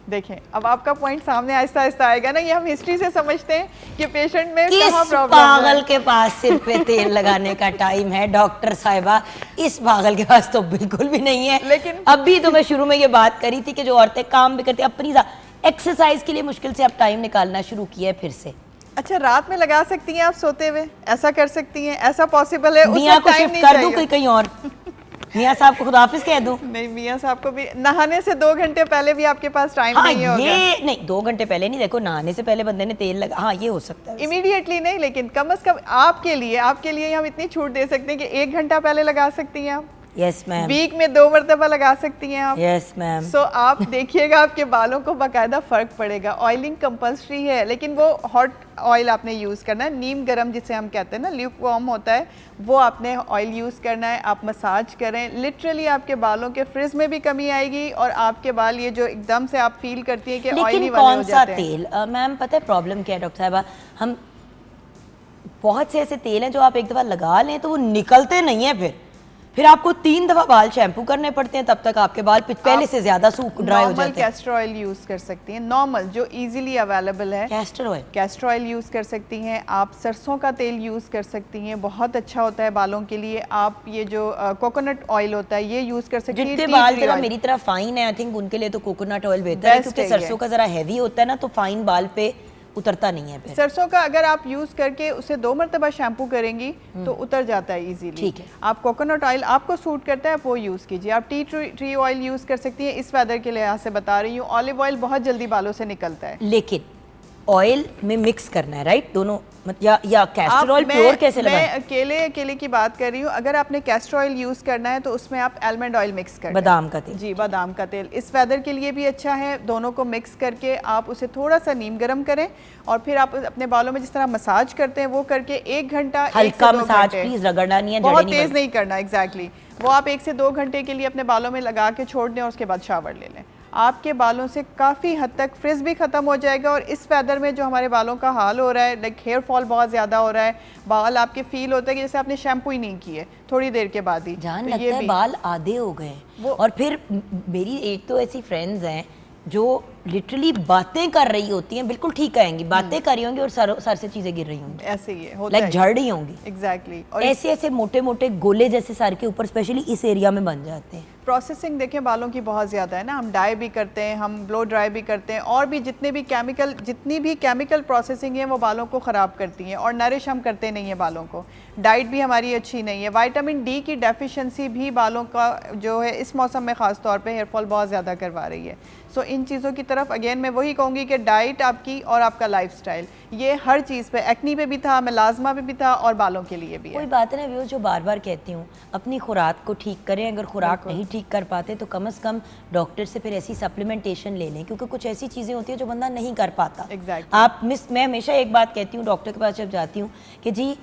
देखें, अब आपका पॉइंट सामने आहिस्ता आहिस्ता आएगा ना। ये हम हिस्ट्री से समझते हैं कि पेशेंट में कहाँ प्रॉब्लम है। पागल के पास सिर पे तेल लगाने का टाइम है डॉक्टर साहिबा, इस पागल के पास तो बिल्कुल भी नहीं है। लेकिन अभी तो मैं शुरू में ये बात करी थी कि जो औरतें काम भी करती हैं, अपनी एक्सरसाइज के लिए मुश्किल से अब टाइम निकालना शुरू किया है फिर से। अच्छा, रात में लगा सकती हैं आप सोते हुए, ऐसा कर सकती हैं, ऐसा पॉसिबल है? मियाँ को शिफ्ट कर दूं कहीं और, मियाँ साहब को खुदाफिज कह दूं? नहीं, मियाँ साहब को भी नहाने से 2 घंटे पहले भी आपके पास टाइम नहीं होगा। ये नहीं, 2 घंटे पहले नहीं, देखो नहाने से पहले बंदे ने तेल लगा, हाँ ये हो सकता है इमीडिएटली नहीं, लेकिन कम से कम आपके लिए हम इतनी छूट दे सकते हैं कि 1 घंटा पहले लगा सकती हैं आप। Yes ma'am. वीक में 2 मरतबा लगा सकती हैं आप। Yes ma'am. सो आप देखिएगा आपके बालों को बाकायदा फ़र्क पड़ेगा। ऑयलिंग कंपल्सरी है, लेकिन वो हॉट ऑयल आपने यूज़ करना है, नीम गरम जिसे हम कहते हैं ना, ल्यूक वार्म होता है, वो आपने ऑयल यूज़ करना है। आप मसाज करें, लिटरली आपके बालों के फ्रिज में भी कमी आएगी और आपके बाल ये जो एकदम से आप फील करती हैं कि ऑयली वाले हो जाते हैं। लेकिन कौन सा तेल मैम, पता है प्रॉब्लम क्या है डॉक्टर साहबा, हम बहुत से ऐसे तेल हैं जो आप एक दफ़ा लगा लें तो वो निकलते नहीं हैं, फिर आपको 3 दफ़ा बाल शैम्पू करने पड़ते हैं, तब तक आपके बाल पहले से ज़्यादा सूख ड्राई हो जाते हैं। नॉर्मल कैस्टर ऑयल यूज़ कर सकती हैं, नॉर्मल जो इजीली अवेलेबल है। कैस्टर ऑयल यूज़ कर सकती हैं आप, सरसों का तेल यूज़ कर सकती हैं, बहुत अच्छा होता है बालों के लिए। आप ये जो कोकोनट ऑयल होता है ये यूज़ कर सकती हैं। जिनके बाल जरा मेरी तरह फाइन है, आई थिंक उनके लिए तो कोकोनट ऑयल बेहतर है, क्योंकि सरसों का जरा हैवी होता है ना, तो फाइन बाल पे उतरता नहीं है फिर। सरसों का अगर आप यूज़ करके उसे 2 मरतबा शैम्पू करेंगी तो उतर जाता है इजीली। ठीक है। आप कोकोनट ऑयल आपको सूट करता है आप वो यूज़ कीजिए। आप ट्री ऑयल यूज़ कर सकती हैं, इस वेदर के लिहाज से बता रही हूँ। ऑलिव ऑयल बहुत जल्दी बालों से निकलता है, लेकिन ऑयल में मिक्स करना है, राइट? दोनों या कैस्टर ऑयल प्योर कैसे लगाएं? मैं अकेले की बात कर रही हूँ। अगर आपने कैस्टर ऑयल यूज़ करना है तो उसमें आप आलमंड ऑयल मिक्स करें, बादाम का तेल। जी, बादाम का तेल इस वेदर के लिए भी अच्छा है। दोनों को मिक्स करके आप उसे थोड़ा सा नीम गर्म करें और फिर आप अपने बालों में जिस तरह मसाज करते हैं वो करके 1 घंटा, हल्का मसाज प्लीज, रगड़ना नहीं है, बहुत तेज नहीं करना। एग्जैक्टली वो आप 1 से 2 घंटे के लिए अपने बालों में लगा के छोड़ दें और उसके बाद शावर ले लें। आपके बालों से काफ़ी हद तक फ्रिज भी ख़त्म हो जाएगा। और इस वेदर में जो हमारे बालों का हाल हो रहा है, लाइक हेयर फॉल बहुत ज़्यादा हो रहा है, बाल आपके फील होता है कि जैसे आपने शैम्पू ही नहीं किए थोड़ी देर के बाद ही, जान लगता है बाल आधे हो गए। और फिर मेरी एक तो ऐसी फ्रेंड्स हैं जो लिटरली बातें कर रही होती हैं, बिल्कुल ठीक कहेंगी, बातें कर रही होंगी और सर से चीजें गिर रही होंगी, ऐसे ही होता है, झड़ रही होंगी। एग्जैक्टली। और ऐसे ऐसे मोटे मोटे गोले जैसे सर के ऊपर स्पेशली इस एरिया में बन जाते हैं। प्रोसेसिंग देखें बालों की बहुत ज़्यादा है ना, हम डाई भी करते हैं, हम ब्लो ड्राई भी करते हैं, और भी जितनी भी केमिकल प्रोसेसिंग है वो बालों को ख़राब करती हैं। और नरिश हम करते नहीं हैं बालों को, डाइट भी हमारी अच्छी नहीं है। विटामिन डी की डेफिशिएंसी भी बालों का जो है इस मौसम में ख़ास तौर पे हेयर फॉल बहुत ज़्यादा करवा रही है। सो इन चीज़ों की तरफ अगेन मैं वही कहूँगी कि डाइट आपकी और आपका लाइफस्टाइल, ये हर चीज़ पे, एक्नी पे भी था, मेलाज़मा पे भी था और बालों के लिए भी है। कोई बात है ना, वो जो बार बार कहती हूँ अपनी खुराक को ठीक करें। अगर खुराक नहीं ठीक कर पाते तो कम से कम डॉक्टर से फिर ऐसी सप्लीमेंटेशन ले लें, क्योंकि कुछ ऐसी चीज़ें होती है जो बंदा नहीं कर पाता। मैं हमेशा एक बात कहती हूँ डॉक्टर के पास जब जाती हूँ कि जी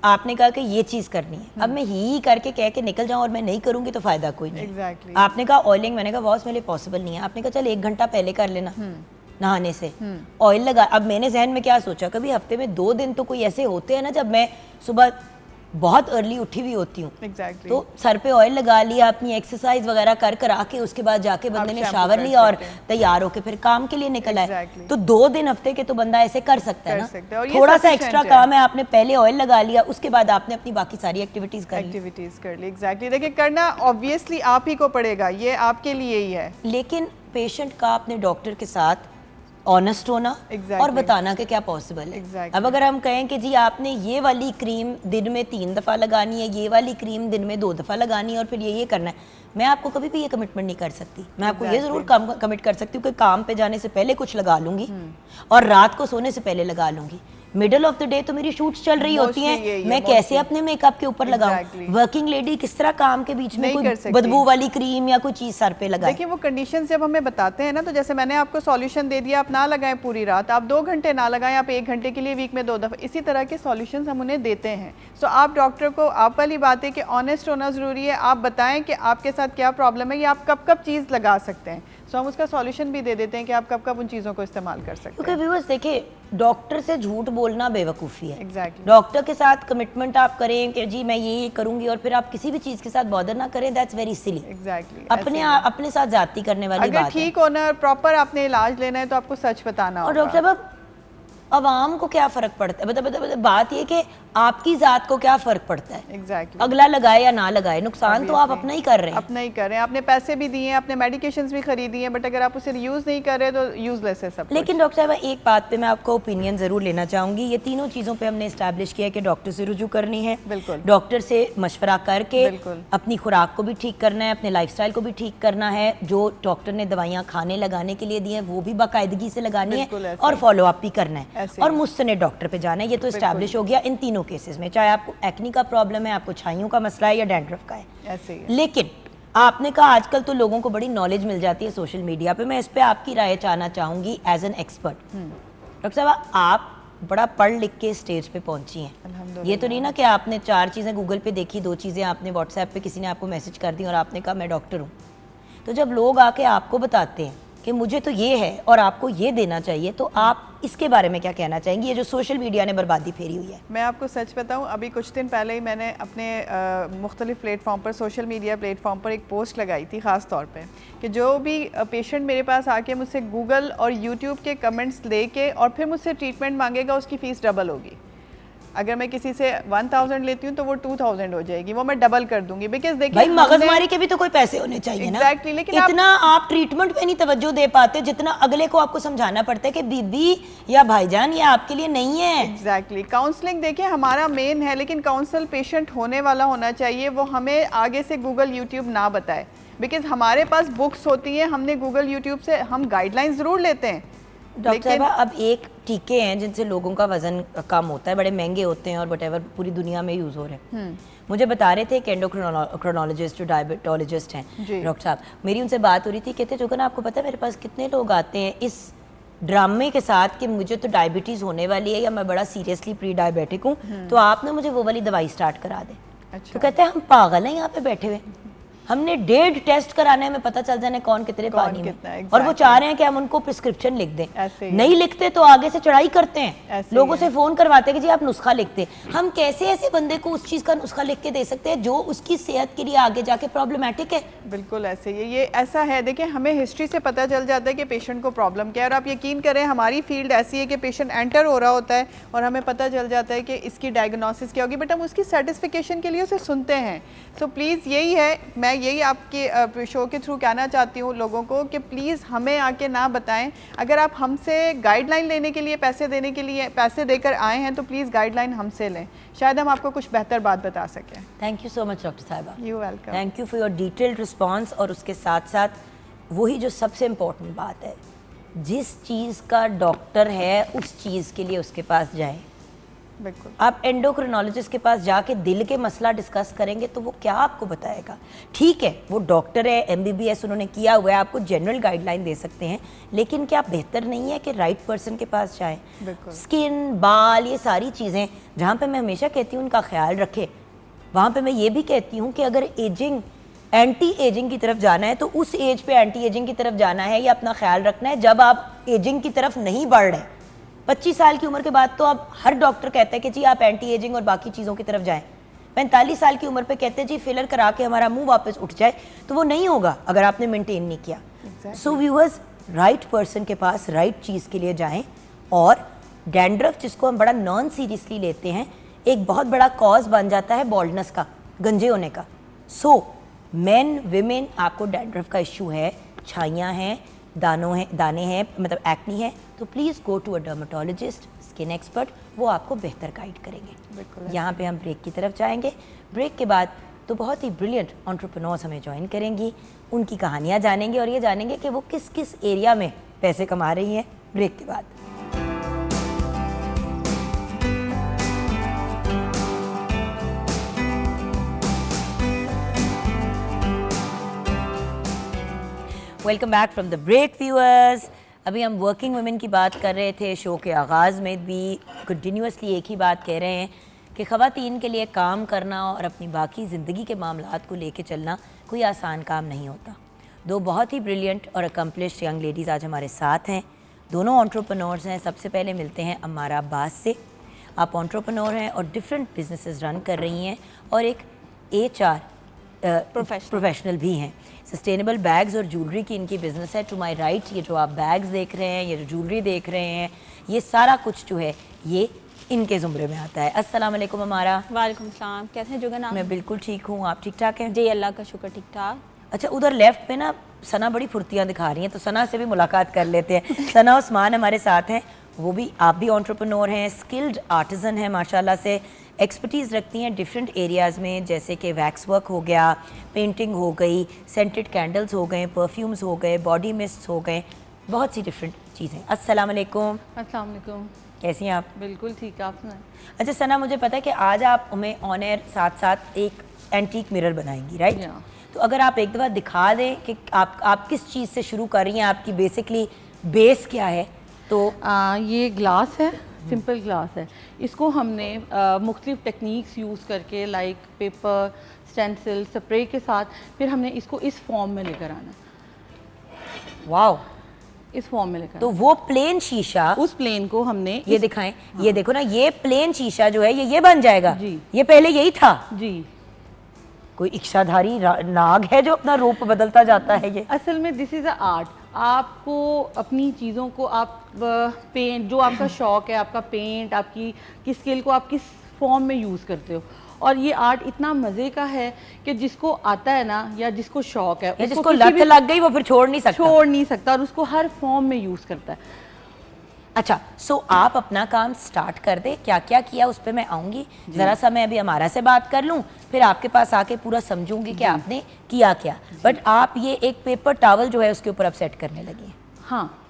आपने कहा कि ये चीज़ करनी है, अब मैं ही करके कह के निकल जाऊँ और मैं नहीं करूँगी तो फ़ायदा कोई नहीं। आपने कहा ऑयलिंग, मैंने कहा बॉस मेरे लिए पॉसिबल नहीं है। आपने कहा चल 1 घंटा पहले कर लेना नहाने से, ऑयल लगा। अब मैंने जहन में क्या सोचा, कभी हफ्ते में 2 दिन तो कोई ऐसे होते हैं ना जब मैं सुबह बहुत अर्ली उठी हुई होती हूँ, तो सर पे ऑयल लगा लिया, अपनी एक्सरसाइज वगैरह कर के उसके बाद जाके बंदे ने शावर लिया और तैयार होके फिर काम के लिए निकला है। तो 2 दिन हफ्ते के तो बंदा ऐसे कर सकता है ना। थोड़ा सा एक्स्ट्रा काम है, आपने पहले ऑयल लगा लिया, उसके बाद आपने अपनी बाकी सारी एक्टिविटीज कर ली। एग्जैक्टली। देखिए करना ऑब्वियसली आप ही को पड़ेगा, ये आपके लिए ही है, लेकिन पेशेंट का अपने डॉक्टर के साथ ऑनेस्ट होना और बताना कि क्या पॉसिबल है। अब अगर हम कहें कि जी आपने ये वाली क्रीम दिन में 3 दफ़ा लगानी है, ये वाली क्रीम दिन में 2 दफ़ा लगानी है और फिर ये करना है, मैं आपको कभी भी ये कमिटमेंट नहीं कर सकती। मैं आपको ये ज़रूर कमिट कर सकती हूँ कि काम पे जाने से पहले कुछ लगा लूँगी और रात को सोने से पहले लगा लूँगी। मिडल ऑफ द डे तो मेरी शूट्स चल रही होती हैं, मैं कैसे अपने मेकअप के ऊपर लगाऊं? वर्किंग लेडी किस तरह काम के बीच में कोई बदबू वाली क्रीम या कोई चीज सर पे लगाए? देखिए वो कंडीशन जब हमें बताते हैं ना, तो जैसे मैंने आपको सॉल्यूशन दे दिया, आप ना लगाएं पूरी रात, आप 2 घंटे ना लगाएं, आप 1 घंटे के लिए वीक में 2 दफ़ा, इसी तरह के सॉल्यूशंस हम उन्हें देते हैं। सो आप डॉक्टर को, आप वाली बात है कि ऑनेस्ट होना ज़रूरी है। आप बताएं कि आपके साथ क्या प्रॉब्लम है या आप कब कब चीज़ लगा सकते हैं, सो हम उसका सॉल्यूशन भी दे देते हैं कि आप कब कब उन चीज़ों को इस्तेमाल कर सकते हैं। क्योंकि व्यूअर्स देखिए, डॉक्टर से झूठ बोलना बेवकूफ़ी है। Exactly. डॉक्टर के साथ कमिटमेंट आप करें कि जी मैं ये करूंगी और फिर आप किसी भी चीज़ के साथ बॉदर ना करें, दैट्स वेरी सिली। अपने साथ जाती करने वाली बात है। अगर ठीक होना और प्रॉपर आपने इलाज लेना है तो आपको सच बताना होगा। और डॉक्टर साहब अवाम को क्या फ़र्क पड़ता है? बता बात ये कि आपकी ज़ात को क्या फ़र्क पड़ता है? Exactly. अगला लगाए या ना लगाए, नुकसान तो आप अपना ही कर रहे हैं। अपना ही कर रहे हैं, आपने पैसे भी दिए हैं, आपने मेडिकेशंस भी खरीदी हैं, बट अगर आप उसे यूज़ नहीं कर रहे तो यूज़लेस है सब। लेकिन डॉक्टर साहब एक बात पे मैं आपको ओपिनियन ज़रूर लेना चाहूँगी। ये तीनों चीज़ों पे हमने इस्टेब्लिश किया कि डॉक्टर से रुजू करनी है, बिल्कुल डॉक्टर से मशवरा करके अपनी खुराक को भी ठीक करना है, अपने लाइफस्टाइल को भी ठीक करना है, जो डॉक्टर ने दवाइयाँ खाने लगाने के लिए दी हैं वो भी बाकायदगी से लगानी है और फॉलो अप भी करना है और मुझसे डॉक्टर पे जाना है। ये तो इस्टेब्लिश हो गया इन तीनों केसेस में, चाहे आपको एक्नी का प्रॉब्लम है, आपको छाइयों का मसला है या डैंड्रफ का है। ऐसे ही। लेकिन आपने कहा आजकल तो लोगों को बड़ी नॉलेज मिल जाती है सोशल मीडिया पे, मैं इस पे आपकी राय चाहना चाहूंगी एज एन एक्सपर्ट। डॉक्टर साहब आप बड़ा पढ़ लिख के स्टेज पे पहुंची हैं, ये तो नहीं ना कि आपने 4 चीज़ें गूगल पे देखी, 2 चीज़ें आपने व्हाट्सएप पे किसी ने आपको मैसेज कर दी और आपने कहा मैं डॉक्टर हूँ। तो जब लोग आके आपको बताते हैं कि मुझे तो ये है और आपको ये देना चाहिए, तो आप इसके बारे में क्या कहना चाहेंगी, ये जो सोशल मीडिया ने बर्बादी फेरी हुई है? मैं आपको सच बताऊं, अभी कुछ दिन पहले ही मैंने अपने मुख्तलिफ प्लेटफॉर्म पर, सोशल मीडिया प्लेटफॉर्म पर एक पोस्ट लगाई थी ख़ास तौर पे कि जो भी पेशेंट मेरे पास आके मुझसे गूगल और यूट्यूब के कमेंट्स लेके और फिर मुझसे ट्रीटमेंट मांगेगा, उसकी फ़ीस डबल होगी। अगर मैं किसी से 1000 लेती हूँ तो वो 2000 हो जाएगी, वो मैं डबल कर दूंगी। बिकॉज देखिए भाई मगजमारी के भी तो कोई पैसे होने चाहिए ना। Exactly, लेकिन इतना आप ट्रीटमेंट पे नहीं तवज्जो दे पाते जितना अगले को आपको समझाना पड़ता है कि बीबी या भाईजान ये आपके लिए नहीं है। एग्जैक्टली काउंसलिंग देखिए हमारा मेन है, लेकिन काउंसल पेशेंट होने वाला होना चाहिए, वो हमें आगे से गूगल यूट्यूब ना बताए। बिकॉज हमारे पास बुक्स होती हैं, हमने गूगल यूट्यूब से हम गाइडलाइंस ज़रूर लेते हैं। डॉक्टर साहबा, अब एक टीके हैं जिनसे लोगों का वजन कम होता है, बड़े महंगे होते हैं और वटेवर पूरी दुनिया में यूज़ हो रहे हैं। मुझे बता रहे थे कि एंडोक्रिनोलॉजिस्ट जो डायबिटोलॉजिस्ट हैं डॉक्टर साहब, मेरी उनसे बात हो रही थी, कहते जोगन आपको पता है मेरे पास कितने लोग आते हैं इस ड्रामे के साथ कि मुझे तो डायबिटीज़ होने वाली है या मैं बड़ा सीरियसली प्री डायबिटिक हूँ, तो आप ना मुझे वो वाली दवाई स्टार्ट करा दें। अच्छा। तो कहते हैं हम पागल हैं यहाँ पे बैठे हुए, हमने 1.5 टेस्ट कराने में पता चल जाने कौन कितने पानी में, और वो चाह रहे हैं कि हम उनको प्रिस्क्रिप्शन लिख दें। नहीं लिखते तो आगे से चढ़ाई करते हैं, लोगों से फोन करवाते हैं कि जी आप नुस्खा लिखते। हम कैसे ऐसे बंदे को उस चीज का नुस्खा लिख के दे सकते हैं जो उसकी सेहत के लिए आगे जाके प्रॉब्लमेटिक है? बिल्कुल ऐसे ही ये ऐसा है। देखिए हमें हिस्ट्री से पता चल जाता है कि पेशेंट को प्रॉब्लम क्या है, और आप यकीन करें हमारी फील्ड ऐसी है कि पेशेंट एंटर हो रहा होता है और हमें पता चल जाता है कि इसकी डायग्नोसिस क्या होगी, बट हम उसकी सर्टिफिकेशन के लिए उसे सुनते हैं। सो प्लीज़ यही है, मैं यही आपके शो के थ्रू कहना चाहती हूँ लोगों को कि प्लीज़ हमें आके ना बताएं। अगर आप हमसे गाइडलाइन लेने के लिए पैसे देने के लिए पैसे देकर आए हैं तो प्लीज़ गाइडलाइन हमसे लें, शायद हम आपको कुछ बेहतर बात बता सकें। Thank you so much doctor साहिबा, you welcome. Thank you for your detailed response. और उसके साथ साथ वही जो सबसे इम्पोर्टेंट बात है, जिस चीज़ का डॉक्टर है उस चीज़ के लिए उसके पास जाएं। बिल्कुल। आप एंडोक्रिनोलॉजिस्ट के पास जाके दिल के मसला डिस्कस करेंगे तो वो क्या आपको बताएगा? ठीक है वो डॉक्टर है, MBBS उन्होंने किया हुआ है, आपको जनरल गाइडलाइन दे सकते हैं, लेकिन क्या बेहतर नहीं है कि राइट पर्सन के पास जाएं? स्किन, बाल, ये सारी चीज़ें जहाँ पे मैं हमेशा कहती हूँ उनका ख्याल रखें, वहाँ पे मैं ये भी कहती हूँ कि अगर एजिंग, एंटी एजिंग की तरफ जाना है तो उस एज पे एंटी एजिंग की तरफ जाना है या अपना ख्याल रखना है जब आप एजिंग की तरफ नहीं बढ़ रहे। 25 साल की उम्र के बाद तो अब हर डॉक्टर कहता है कि जी आप एंटी एजिंग और बाकी चीज़ों की तरफ जाएं। 45 साल की उम्र पे कहते हैं जी फिलर करा के हमारा मुंह वापस उठ जाए, तो वो नहीं होगा अगर आपने मेंटेन नहीं किया। सो व्यूअर्स, राइट पर्सन के पास राइट चीज़ के लिए जाएं। और डैंड्रफ जिसको हम बड़ा नॉन सीरियसली लेते हैं, एक बहुत बड़ा कॉज बन जाता है बॉल्डनेस का, गंजे होने का। सो मेन विमेन, आपको डैंड्रफ का इशू है, छाइयाँ हैं, दाने हैं, मतलब एक्नी है, तो please go to a dermatologist, skin expert, वो आपको बेहतर गाइड करेंगे। यहाँ पे हम ब्रेक की तरफ जाएंगे। ब्रेक के बाद तो बहुत ही ब्रिलियंट एंटरप्रेन्योर्स हमें ज्वाइन करेंगी, उनकी कहानियाँ जानेंगे और ये जानेंगे कि वो किस किस एरिया में पैसे कमा रही हैं। ब्रेक के बाद welcome back from the break viewers. अभी हम वर्किंग वुमेन की बात कर रहे थे, शो के आगाज़ में भी कंटिन्यूसली एक ही बात कह रहे हैं कि ख़वातीन के लिए काम करना और अपनी बाकी ज़िंदगी के मामलात को लेके चलना कोई आसान काम नहीं होता। दो बहुत ही ब्रिलियंट और अकम्पलिश्ड यंग लेडीज़ आज हमारे साथ हैं, दोनों एंटरप्रेन्योर्स हैं। सबसे पहले मिलते हैं अम्मारा अब्बास से। आप एंटरप्रेन्योर हैं और डिफरेंट बिजनेसेस रन कर रही हैं और एक HR प्रोफेशनल भी हैं। सस्टेनेबल बैग्स और ज्वेलरी की इनकी बिज़नेस है। टू माय राइट ये जो आप बैग्स देख रहे हैं, ये जो ज्वेलरी देख रहे हैं, ये सारा कुछ जो है ये इनके ज़ुमरे में आता है। अस्सलाम वालेकुम अमारा। वालेकुम सलाम, कैसे हैं जुगन आप? मैं बिल्कुल ठीक हूँ, आप ठीक ठाक हैं? जी अल्लाह का शुक्र, ठीक ठाक। अच्छा, उधर लेफ्ट पे ना सना बड़ी फुर्तियाँ दिखा रही हैं, तो सना से भी मुलाकात कर लेते हैं। सना उस्मान हमारे साथ हैं, वो भी, आप भी एंटरप्रेन्योर हैं, स्किल्ड आर्टिजन हैं माशाल्लाह से, एक्सपर्टीज़ रखती हैं डिफरेंट एरियाज़ में, जैसे कि वैक्स वर्क हो गया, पेंटिंग हो गई, सेंटेड कैंडल्स हो गए, परफ्यूम्स हो गए, बॉडी मिस्ट्स हो गए, बहुत सी डिफरेंट चीज़ें। अस्सलाम वालेकुम। अस्सलाम वालेकुम। कैसी हैं आप? बिल्कुल ठीक, आप सुनाएं। अच्छा सना, मुझे पता है कि आज आप हमें ऑन एयर साथ साथ एक एंटीक मिरर बनाएंगी, राइट? तो अगर आप एक दफ़ा दिखा दें कि आप किस चीज़ से शुरू कर रही हैं, आपकी बेसिकली बेस क्या है? तो ये ग्लास है, सिंपल ग्लास है। इसको हमने मुख्तलिफ टेक्निक्स यूज़ करके, लाइक पेपर, स्टेंसिल, स्प्रे के साथ, फिर हमने इसको इस फॉर्म में लेकर आना। वाओ, इस फॉर्म में लिखा तो है। वो प्लेन शीशा, उस प्लेन को हमने ये दिखाएं, ये देखो ना, ये प्लेन शीशा जो है ये बन जाएगा जी। ये पहले यही था। जी, कोई इच्छाधारी नाग है जो अपना रूप बदलता जाता है ये। असल में दिस इज़ अ आर्ट। आपको अपनी चीज़ों को आप पेंट, जो आपका शौक है, आपका पेंट, आपकी किस स्किल को आप किस फॉर्म में यूज़ करते हो। और ये आर्ट इतना मज़े का है कि जिसको आता है ना, या जिसको शौक है, या उसको जिसको किसी लत भी लग गई वो फिर छोड़ नहीं सकता। और उसको हर फॉर्म में यूज़ करता है। अच्छा, सो आप अपना काम स्टार्ट कर दे, क्या क्या किया उस पर मैं आऊँगी। ज़रा सा मैं अभी हमारा से बात कर लूँ, फिर आपके पास आके पूरा समझूंगी कि आपने किया क्या। बट आप ये एक पेपर टॉवल जो है उसके ऊपर अब सेट करने लगी। हाँ,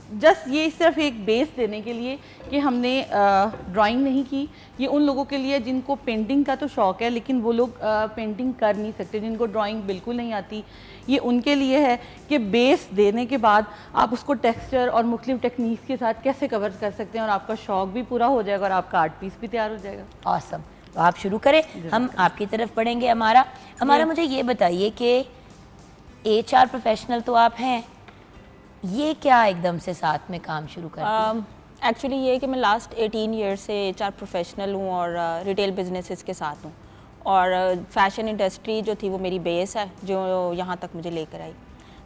जस्ट ये सिर्फ एक बेस देने के लिए कि हमने ड्राइंग नहीं की। ये उन लोगों के लिए जिनको पेंटिंग का तो शौक़ है लेकिन वो लोग पेंटिंग कर नहीं सकते, जिनको ड्राइंग बिल्कुल नहीं आती। ये उनके लिए है कि बेस देने के बाद आप उसको टेक्सचर और मुख्तलिफ टेक्निक्स के साथ कैसे कवर कर सकते हैं और आपका शौक़ भी पूरा हो जाएगा और आपका आर्ट पीस भी तैयार हो जाएगा। ऑसम, तो आप शुरू करें, हम आपकी तरफ बढ़ेंगे। हमारा मुझे ये बताइए कि HR प्रोफेशनल तो आप हैं, ये क्या एकदम से साथ में काम शुरू कर? एक्चुअली ये है कि मैं लास्ट 18 ईयर से HR प्रोफेशनल हूँ और रिटेल बिजनेसेस के साथ हूँ, और फैशन इंडस्ट्री जो थी वो मेरी बेस है जो यहाँ तक मुझे लेकर आई।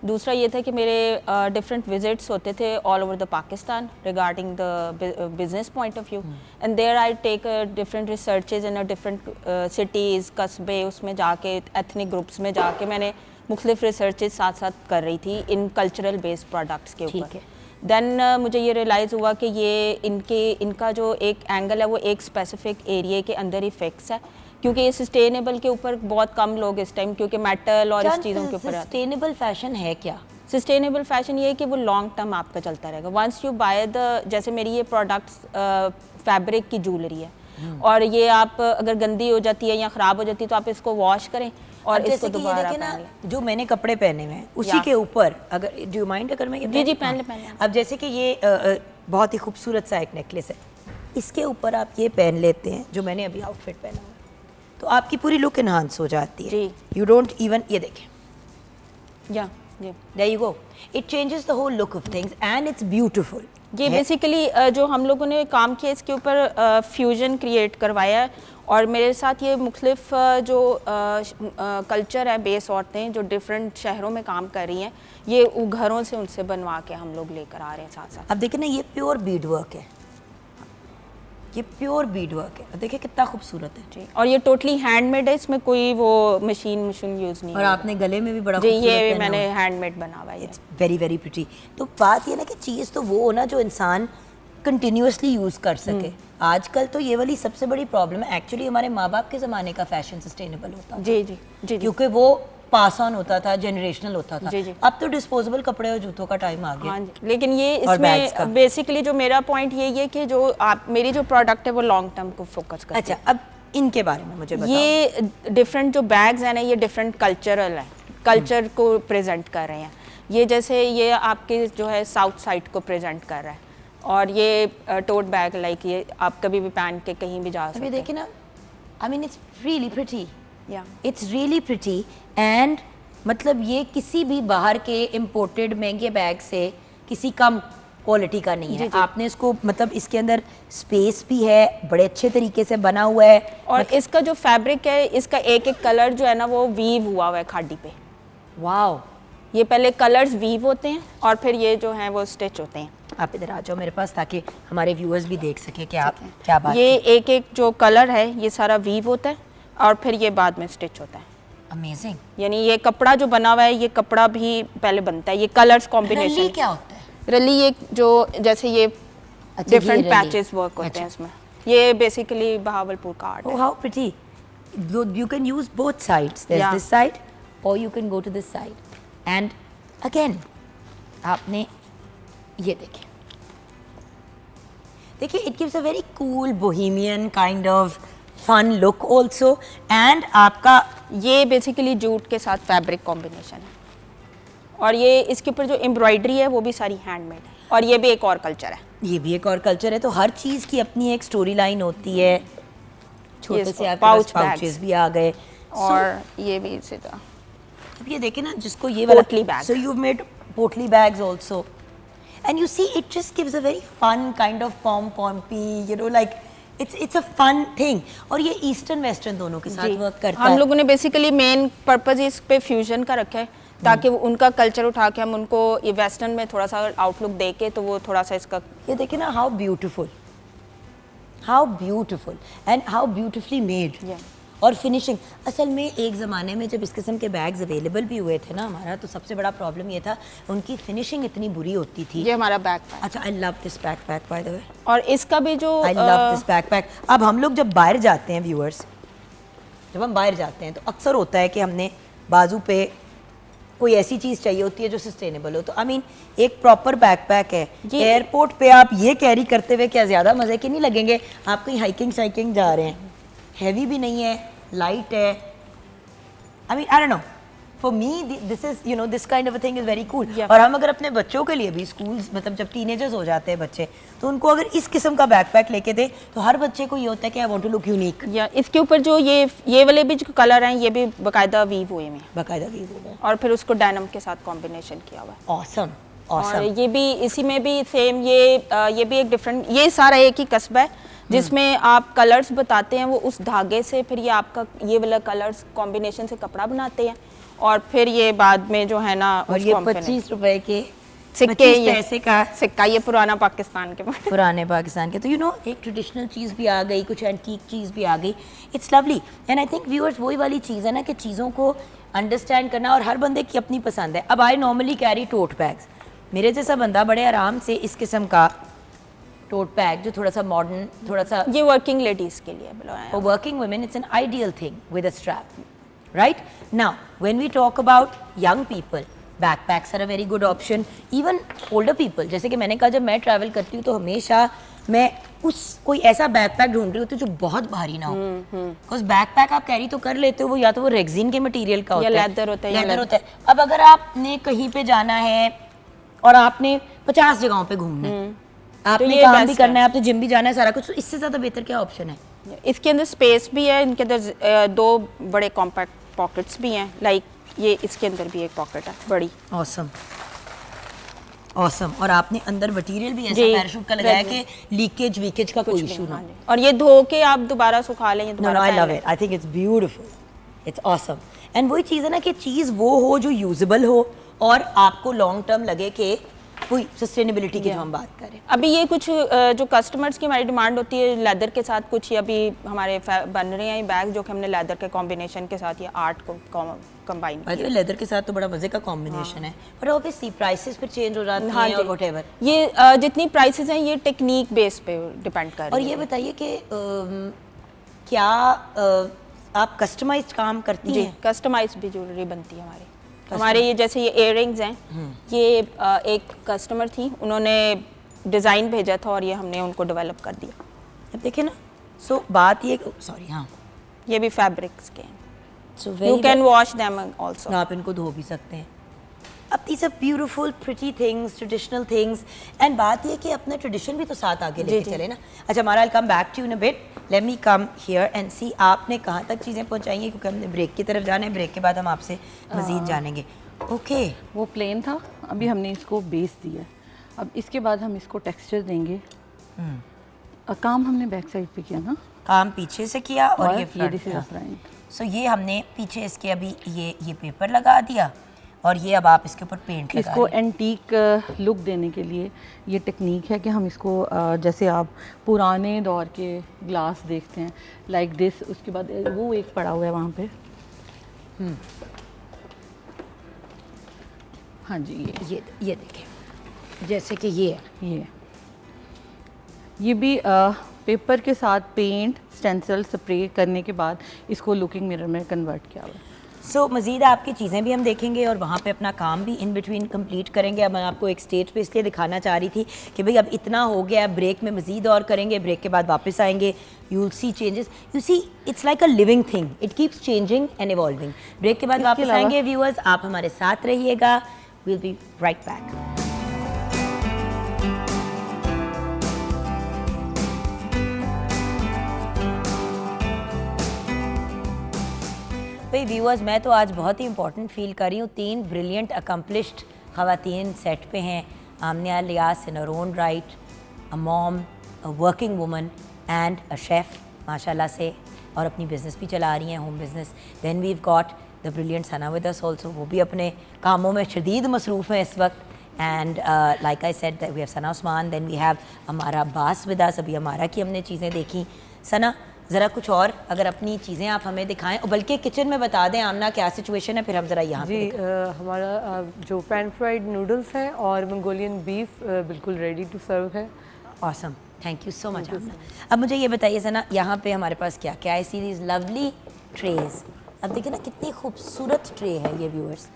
दूसरा ये था कि मेरे डिफरेंट विजिट्स होते थे all over the Pakistan regarding the business point of view, and there I take different researches in different cities, कस्बे, उसमें जाके एथनिक ग्रुप्स में जाके मैंने मुख्तलिफ रिसर्चेज साथ साथ कर रही थी इन कल्चरल बेस्ड प्रोडक्ट्स के ऊपर। देन मुझे ये रियलाइज़ हुआ कि ये इनका जो एक एंगल है वो एक स्पेसिफिक एरिया के अंदर ही फिक्स है, क्योंकि ये सस्टेनेबल के ऊपर बहुत कम लोग इस टाइम, क्योंकि मेटल और इस चीज़ों के ऊपर। सस्टेनेबल फैशन है क्या? सस्टेनेबल फैशन ये है कि वो लॉन्ग टर्म आपका चलता रहेगा। वंस यू बाय द, जैसे मेरी ये प्रोडक्ट्स फैब्रिक की ज्वेलरी है, और ये आप अगर गंदी हो जाती है या ख़राब हो जाती है तो आप इसको वॉश करें और इसको दोबारा पहन लें। जो मैंने कपड़े पहने हुए हैं उसी के ऊपर, अगर डू यू माइंड अगर मैं जी पहन ले। अब जैसे कि ये बहुत ही खूबसूरत सा एक नेकलेस है, इसके ऊपर आप ये पहन लेते हैं जो मैंने अभी आउटफिट पहना हुआ है, तो आपकी पूरी लुक इन्हांस हो जाती है। यू डोंट इवन, ये देखें, there you go, it changes the whole look of things and it's beautiful. ये बेसिकली जो हम लोगों ने काम किया इसके ऊपर फ्यूजन क्रिएट करवाया है, और मेरे साथ ये मुख्तलिफ जो कल्चर है बेस औरतें जो डिफरेंट शहरों में काम कर रही हैं, ये घरों से उनसे बनवा के हम लोग लेकर आ रहे हैं साथ साथ। अब देखिए ना, ये प्योर बीड वर्क है, ये प्योर बीड वर्क है, अब देखिए कितना खूबसूरत है जी। और ये टोटली हैंडमेड है, इसमें कोई वो मशीन यूज़ नहीं। और आपने गले में भी बड़ा जी, ये मैंने हैंडमेड बना हुआ है। It's very very pretty. तो बात ये ना कि चीज़ तो वो हो ना जो इंसान कंटिन्यूसली यूज़ कर सके। आजकल तो ये वाली सबसे बड़ी प्रॉब्लम है। एक्चुअली हमारे माँ बाप के ज़माने का फैशन सस्टेनेबल होता था। जी, क्योंकि वो पास ऑन होता था, जनरेशनल होता था। जी। अब तो डिस्पोजेबल कपड़े और जूतों का टाइम आ गया। हाँ जी, लेकिन ये इसमें बेसिकली जो मेरा पॉइंट ये है कि जो आप मेरी जो प्रोडक्ट है वो लॉन्ग टर्म को फोकस करती है। अच्छा, अब इनके बारे में मुझे बताओ। ये डिफरेंट जो बैग्स हैं ना, ये डिफरेंट कल्चरल है, कल्चर को प्रेजेंट कर रहे हैं। ये जैसे ये आपके जो है साउथ साइड को प्रेजेंट कर रहा है, और ये टोट बैग लाइक ये आप कभी भी पहन के कहीं भी जा सकते हैं। अभी देखिए ना, I mean it's really pretty, it's really pretty, and मतलब ये किसी भी बाहर के इम्पोर्टेड महंगे बैग से किसी कम क्वालिटी का नहीं है। आपने इसको मतलब इसके अंदर स्पेस भी है, बड़े अच्छे तरीके से बना हुआ है, और इसका जो फैब्रिक है इसका एक एक कलर जो है ना वो वीव हुआ हुआ है खाड़ी पे। वाओ, ये पहले कलर्स वीव होते हैं और फिर ये जो है वो स्टिच होते हैं। आप इधर आ जाओ मेरे पास ताकि हमारे व्यूअर्स भी देख सके कि आप क्या बात। ये एक एक जो कलर है ये सारा वीव होता है और फिर ये बाद में स्टिच होता है। अमेजिंग। यानी ये कपड़ा जो बना हुआ है ये कपड़ा भी पहले बनता है। ये कलर्स कॉम्बिनेशन। रली क्या होता है? रली ये जो जैसे ये डिफरेंट पैचेस वर्क होते हैं इसमें। ये बेसिकली बहावलपुर का आर्ट है। How pretty. You can use both sides, there is this side और you can go to this side and again आपने ये देखिए it gives a very cool bohemian kind of fun look also, and आपका ये basically jute के साथ fabric combination है, और ये इसके ऊपर जो एम्ब्रॉयडरी है वो भी सारी हैंडमेड है, और ये भी एक और कल्चर है। ये भी एक और कल्चर है। तो हर चीज़ की अपनी एक स्टोरी लाइन होती है। छोटे से आपके पास पाउचेस भी आ गए, और ये भी इसी तरह। अब ये देखें ना जिसको ये वाला पोटली बैग। सो यू मेड पोटली bags also. and you see it just gives a very fun kind of pompy, you know, like it's a fun thing. और ये ईस्टर्न वेस्टर्न दोनों के साथ वर्क करता है. हम लोगों ने बेसिकली मेन पर्पज इस पे फ्यूजन का रखा है ताकि उनका कल्चर उठा के हम उनको ये वेस्टर्न में थोड़ा सा आउटलुक दे के तो वो थोड़ा सा इसका ये देखिए ना, how beautiful and how beautifully made. और फिनिशिंग, असल में एक ज़माने में जब इस किस्म के बैग्स अवेलेबल भी हुए थे ना हमारा, तो सबसे बड़ा प्रॉब्लम ये था उनकी फिनिशिंग इतनी बुरी होती थी. ये हमारा बैकपैक. अच्छा, I love this backpack by the way. और इसका भी जो आई लव दिस बैकपैक. अब हम लोग जब बाहर जाते हैं व्यूअर्स, जब हम बाहर जाते हैं तो अक्सर होता है कि हमने बाजू पे कोई ऐसी चीज़ चाहिए होती है जो सस्टेनेबल हो. तो आई मीन एक प्रॉपर बैकपैक है. एयरपोर्ट पे आप ये कैरी करते हुए क्या ज़्यादा मज़े के नहीं लगेंगे? आप कहीं हाइकिंग शाइकिंग जा रहे हैं, हैवी भी नहीं है, लाइट है. I mean I don't know, for me this is, you know, this kind of a thing is very cool. और हम अगर अपने बच्चों के लिए भी स्कूल्स, मतलब जब टीनेजर्स हो जाते हैं बच्चे, तो उनको अगर इस किस्म का बैकपैक लेके दे तो हर बच्चे को ये होता है कि I want to look unique. या इसके ऊपर जो ये वाले भी जो कलर हैं ये भी बाकायदा वीव हुए हैं, बाकायदा वीव हुए हैं, और फिर उसको डेनिम के साथ कॉम्बिनेशन किया हुआ है. ऑसम. और ये भी इसी में भी सेम, ये भी एक डिफरेंट, ये सारा एक ही कस्बा है जिसमें आप कलर्स बताते हैं, वो उस धागे से फिर ये आपका ये वाला कलर्स कॉम्बिनेशन से कपड़ा बनाते हैं, और फिर ये बाद में जो है ना, और ये 25 रुपए के सिक्के, ये पैसे का सिक्का, ये पुराना पाकिस्तान के पुराने पाकिस्तान के. तो यू नो, एक ट्रेडिशनल चीज़ भी आ गई, कुछ एंटीक चीज़ भी आ गई. It's lovely. And I think viewers, वही वाली चीज़ है ना कि चीज़ों को अंडरस्टैंड करना, और हर बंदे की अपनी पसंद है. अब I normally carry tote bags. मेरे जैसा बंदा बड़े आराम से इस किस्म का टोट बैग जो थोड़ा सा मॉडर्न, थोड़ा सा, ये वर्किंग लेडीज़ के लिए बनाया है. For working women, it's an ideal thing with a strap, right? Now, when we talk about young people, backpacks are a very good option. Even older people, जैसे कि मैंने कहा, जब मैं ट्रैवल करती हूँ तो हमेशा मैं कोई ऐसा बैकपैक ढूंढ रही होती हूँ जो बहुत भारी ना हो. बिकॉज बैकपैक आप कैरी तो कर लेते हो, वो या तो वो रेक्सिन के मटेरियल का होता है, लेदर होता है, लेदर होता है. अब अगर आपने कहीं पे जाना है और आपने 50 जगहों पे घूमना है, आपने ये काम भी best करना है, आपने जिम भी जाना है, सारा कुछ, तो इससे ज़्यादा बेहतर क्या ऑप्शन है? इसके अंदर स्पेस भी है, इनके अंदर 2 बड़े कॉम्पैक्ट पॉकेट्स भी हैं. लाइक ये इसके अंदर भी एक पॉकेट है बड़ी. ऑसम. और आपने अंदर मटेरियल भी ऐसा जी, पैराशूट का लगाया कि लीकेज वीकेज का कोई इशू ना हो. और ये धो के आप दोबारा सुखा लें. No, I love it. I think it's beautiful. It's awesome. And वही चीज़ है ना कि चीज़ वो हो जो यूजेबल हो और आपको लॉन्ग टर्म लगे कि कोई सस्टेनेबिलिटी की जो हम बात करें. अभी ये कुछ जो कस्टमर्स की हमारी डिमांड होती है लेदर के साथ, कुछ अभी हमारे बन रहे हैं बैग जो कि हमने लेदर के कॉम्बिनेशन के साथ या आर्ट को कंबाइन किया. लेदर के साथ तो बड़ा मजे का कॉम्बिनेशन है, पर ऑब्वियसली प्राइसेस पे चेंज हो जाती हैं और व्हाटएवर. ये जितनी प्राइसेस हैं ये टेक्निक बेस पे डिपेंड कर रही है. और ये बताइए कि क्या आप कस्टमाइज्ड काम करती हैं? कस्टमाइज भी ज्वेलरी बनती है हमारे ये जैसे ये इयररिंग्स हैं, ये एक कस्टमर थी, उन्होंने डिज़ाइन भेजा था और ये हमने उनको डेवलप कर दिया. अब देखिए ना, सो बात ये, सॉरी, हाँ, ये भी फैब्रिक्स के हैं. So you can wash them also. आप इनको धो भी सकते हैं. अब these are beautiful pretty things, traditional things. And बात ये कि अपना ट्रेडिशन भी तो साथ आगे लेके चले ना. अच्छा, हमारा I come back to in a bit. Let me come here and see आपने कहाँ तक चीज़ें पहुँचाई हैं, क्योंकि हमने ब्रेक की तरफ जाना है. ब्रेक के बाद हम आपसे मज़ीद जानेंगे. ओके, वो प्लेन था, अभी हमने इसको बेस दिया. अब इसके बाद हम इसको टेक्सचर देंगे. काम हमने बैक साइड पे किया ना, काम पीछे से किया और ये दिस इज फ्रंट. फ्रंट. सो ये हमने पीछे इसके अभी ये पेपर लगा दिया और ये अब आप इसके ऊपर पेंट लगा इसको एंटीक लुक देने के लिए ये टेक्निक है कि हम इसको जैसे आप पुराने दौर के ग्लास देखते हैं लाइक दिस, उसके बाद वो एक पड़ा हुआ है वहाँ पे. हाँ जी, ये देखें, जैसे कि ये है. ये भी पेपर के साथ पेंट स्टेंसिल स्प्रे करने के बाद इसको लुकिंग मिरर में कन्वर्ट किया हुआ है. सो मज़ीद आपकी चीज़ें भी हम देखेंगे और वहाँ पे अपना काम भी इन बिटवीन कंप्लीट करेंगे. अब मैं आपको एक स्टेज पे इसलिए दिखाना चाह रही थी कि भाई अब इतना हो गया, ब्रेक में मज़ीद और करेंगे, ब्रेक के बाद वापस आएंगे. You will see changes. You see it's like a living thing, it keeps changing and evolving. Break के बाद वापस आएंगे. व्यूअर्स, आप हमारे साथ रहिएगा. We will be right back. भाई व्यूअर्स, मैं तो आज बहुत ही इंपॉर्टेंट फील कर रही हूँ. 3 ब्रिलियंट अकम्पलिश्ड ख़वातीन सेट पे हैं. Amnia Ilyas in her own right, a mom, a working woman and a chef माशाल्लाह से, और अपनी बिज़नेस भी चला रही हैं, home business. Then we've got the brilliant Sana with us also, वो भी अपने कामों में शदीद मसरूफ़ हैं इस वक्त. And like I said that we have Sana Osman, then we have Amara Abbas with us. अभी Amara की हमने चीज़ें देखी. सना ज़रा कुछ और अगर अपनी चीज़ें आप हमें दिखाएं, और बल्कि किचन में बता दें आमना क्या सिचुएशन है, फिर हम ज़रा यहाँ जी हमारा जो पैन फ्राइड नूडल्स हैं और मंगोलियन बीफ बिल्कुल रेडी टू सर्व है. Awesome, thank you so much Amna. अब मुझे ये बताइए सना, यहाँ पे हमारे पास क्या क्या है? See these lovely trays. अब देखिए ना कितनी खूबसूरत ट्रे है ये व्यूअर्स.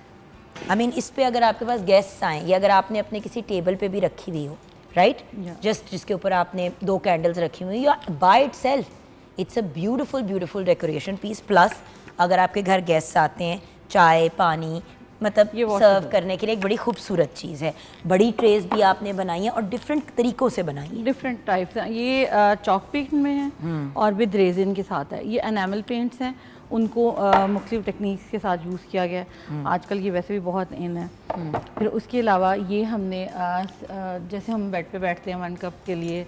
आई मीन इस पे अगर आपके पास गेस्ट्स आएँ या अगर आपने अपने किसी टेबल पे भी रखी हुई हो, राइट, जस्ट जिसके ऊपर आपने 2 कैंडल्स रखी हुई, या by itself it's a beautiful decoration piece. Plus अगर आपके घर गेस्ट्स आते हैं, चाय पानी मतलब सर्व करने के लिए एक बड़ी खूबसूरत चीज़ है. बड़ी ट्रेज भी आपने बनाई है और डिफरेंट तरीक़ों से बनाई है. डिफरेंट टाइप्स हैं. ये चॉक पेंट में है और विद रेजिन के साथ है. ये एनामल पेंट्स हैं, उनको मुख्तलिफ टेक्निक्स के साथ यूज़ किया गया है. आजकल ये वैसे भी बहुत इन है. फिर उसके अलावा ये हमने जैसे हम बेड पे बैठते हैं 1 कप के लिए